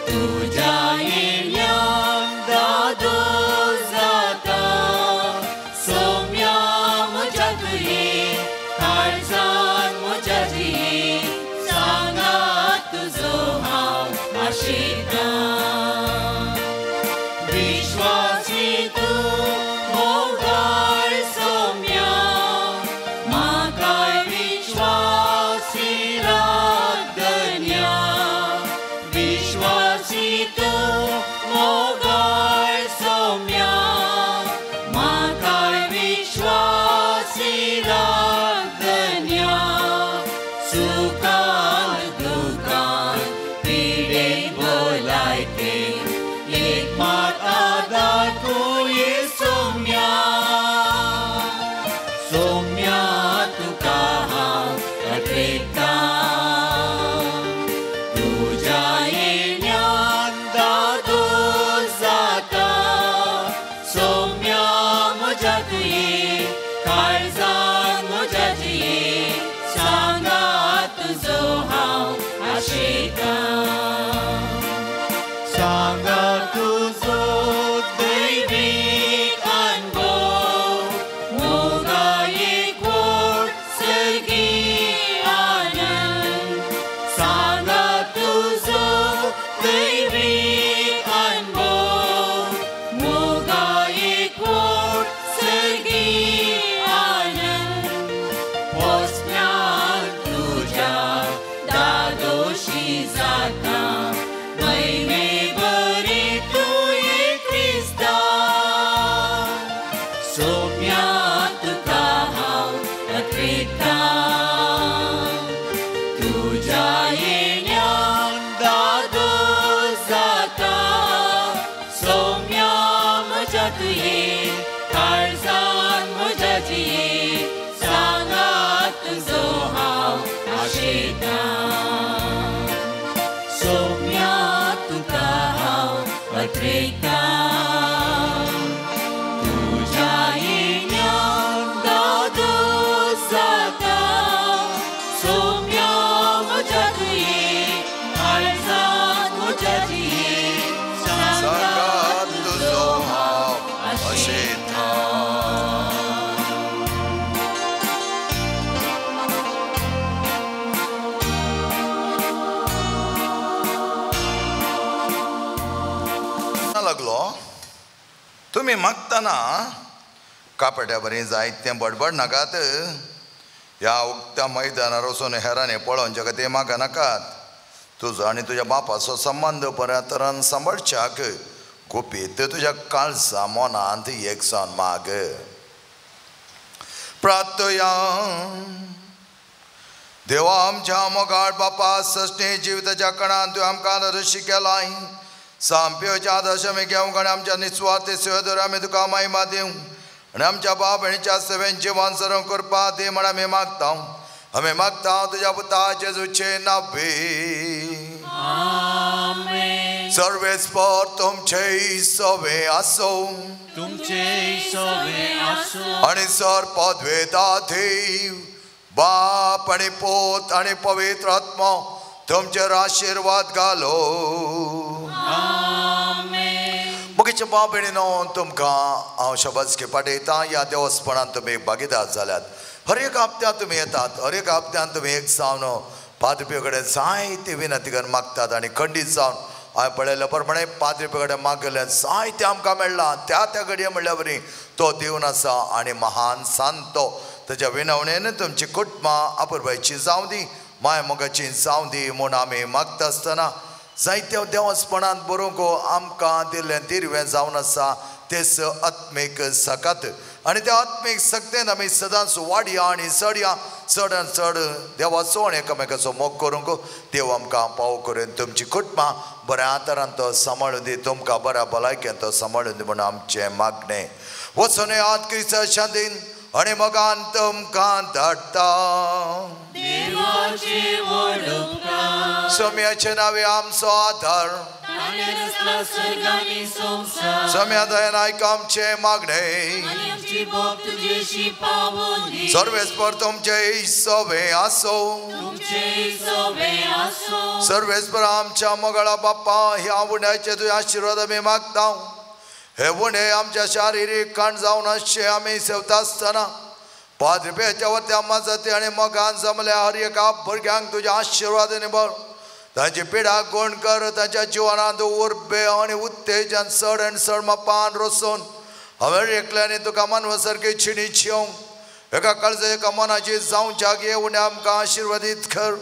तुझ्या अशेता सोम्या तुका हांव अत्रेता तुज्या येण्यान दादोस जाता सोम्या म्हज्या तुये आयजान म्हज्या जिये सांगात तुजो हांव अशेता लागलो तुम्ही मागताना कापट्या बरी जायतें बडबड नाकात ह्या उक्त्या मैदानार वचून हेरांनी पळोवन जगा ते मागा नाकात तुजो आनी तुज्या बापाचो संबंध बऱ्या तरान सांबाळच्याक गुपीत तुज्या काळजा मोनांत एकसावन माग प्रार्थया देवा आमच्या मोगाळ बापा सश्टी जिविताच्या कणान तुवें आमकां आदर्श केलाय सांप्योच्या दशमी घेवंक आनी आमच्या निस्वार्थी सेवेदर आमी तुका महिमा दिवं आनी आमच्या भाव भयणीच्या सेवेन जिवन सरव करपा दी म्हण आमी मागता तुज्या पुता जेजूचे नांवे आमेन सर्वेस्पर तुमचे सवे आसो तुमचे सवे आसो आनी सर पदवेदा देव बाप आनी पोत आनी पवित्र आत्मा तुमचेर आशीर्वाद घालो मुखेच्या भाव भयणीनो तुमकां हांव शबासकी पाठयतां ह्या देवस्थानांत तुमी भागीदार जाल्यात हर एक हप्त्यान तुमी येतात हर एक हप्त्यान तुमी एक जावन पाद्रपे कडेन जायते विनंती करून मागतात आनी खंडीत जावन हांवें पळयल्या प्रमाणे पाद्रपे कडेन मागलें जायतें आमकां मेळ्ळां त्या घडये म्हणल्या बरी तो दिवन आसा आनी महान सांतो ताच्या विनवणेन तुमची कुटुंबां अपुरबायची जावं दी माय मोगाची जावं दी म्हूण आमी मागता आसतना जायत्या देवस्थानांत बरोवंक आमकां दिल्लें दिरवें जावन आसा तेच आत्मीक सकात आनी त्या आत्मीक सक्तेन आमी सदांच वाडया आनी चडया चडान चड देवाचो आनी एकामेकाचो मोग करूंक देव आमकां पाव करून तुमची कुटुंबां बऱ्या तरान तो सांबाळून दी तुमकां बऱ्या भलायकेन तो सांबाळून दी म्हूण आमचें मागणें वचून याद क्रिस्त शांतीन आनी मोगान तुमकां धाडटा सोम्याचे नांवे आमचो आधार सोम्या दयान आयका आमचे मागणे सर्वेस्पर तुमचे सवे आसो सर्वेस्पर आमच्या मोगाळा बाप्पा ह्या उण्याचे तुझे आशीर्वाद आमी मागता हे उणे आमच्या शारिरीक काण जावन अशें आमी सेवता आसतना पाद्रपेच्या वत्या मजती आनी मोगान जमल्या हर एका भुरग्यांक तुज्या आशीर्वादांनी भर तांची पिडा गोण कर तांच्या जिवनांत उर्बे आनी उत्तेजन चड आनी चड मापान रचून हांवें एकल्यानी तुका मनवा सारकी छिणीची येवंक एका काळजा एका मनाची जावच्या गे उणे आमकां आशिर्वादीत कर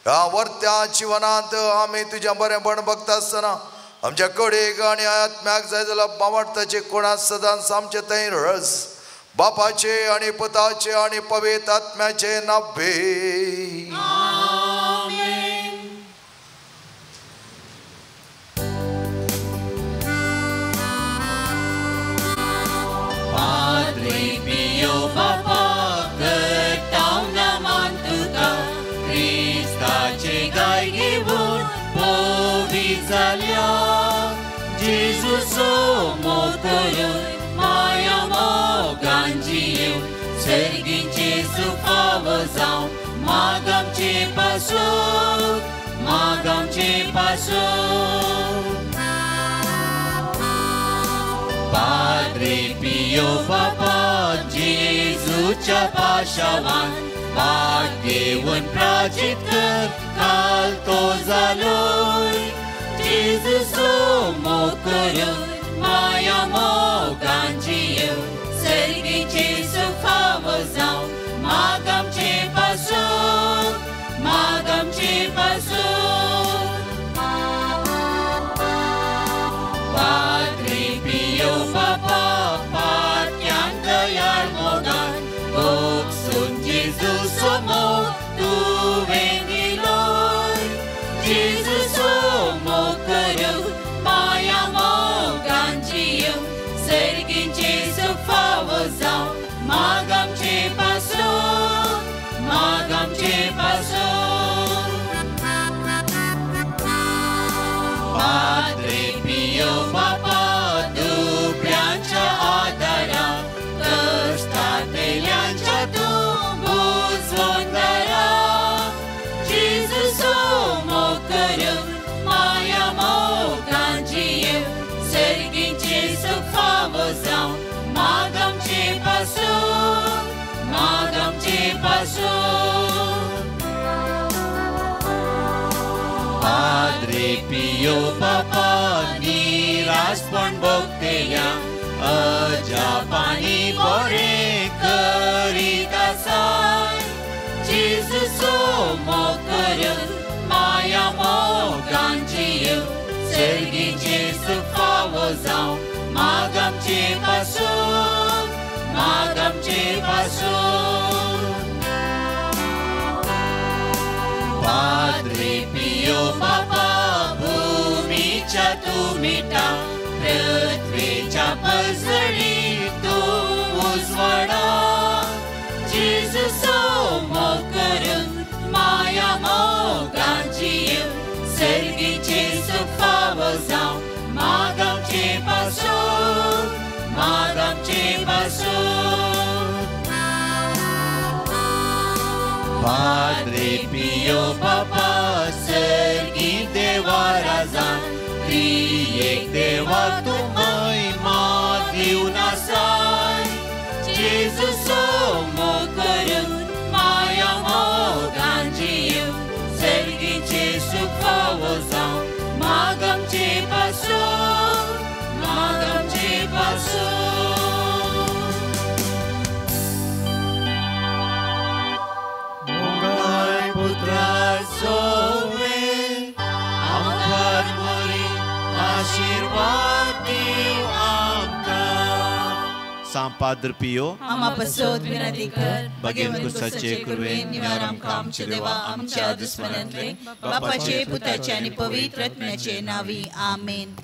ह्या वर्त्या जिवनांत आमी तुजें बरेंपण बगता आसतना आमच्या कडेक आनी आत्म्याक जाय जाल्यार बावडताचे कोणाक सदांच आमचे थंय रस बापाचे आनी पुताचे आनी पवित्र आत्म्याचे नांवे Padre Pio Papa करतां नमन तुका क्रिस्ताचे गाय घेवन पोवी जाल्या जेजूचो मोग करून माया मोगान जियेव सर्गीचे सुखाव जावं मागामचे पासून Padre Pio Papa जेजूच्या पाशावान वाट घेवन प्राचित कर काल तो जालोय जेजूचो मोग करून माया मोगान जियेव सर्गीचे सुखाव जावं मागामचे पासून Padre Pio Papa पात्यान दयाळ मोगान भोगसून जेजूचो मोग तुवें दिलोय जेजूचो मोग करून माया मोगान जियेव सर्गीचे सुखाव जावं मागामचे पासून पासून पाद्रे पियो बापा निराशपण भोगतेल्या अजापानी बरे करीत आसात जेजूचो मोग माया मोगांची सर्गीचे सुख फावो जावं माग आमचे पासून पाद्रे पियो बापा भूमीच्या तूं मिटा पृथ्वीच्या पसळी तूं उजवाडा जेजूचो मोग करून माया मोगांची सर्गीचे सुख फावो जावं माग आमचे पासून पाद्रे पियो बापा सर्गी देवा राजान त्रिएक देवा तूं महिमा दिवन आसाय जेजूचो मोग करून माया मोगांची सर्गीचे सुख फावो जावं माग आमचे पासून मोगाय पुत्राचो वेळ आमकां बरी आशीर्वाद दिव आमकां San Padre Pio, आम्हा पसोत विनंती कर भगीन कुसाचे कुरवेन निवार आमकां आमचे देवा आमच्या दुस्मनांतले बापाचे पुताचे आणि पवित्र आत्म्याचे नावी आमेन.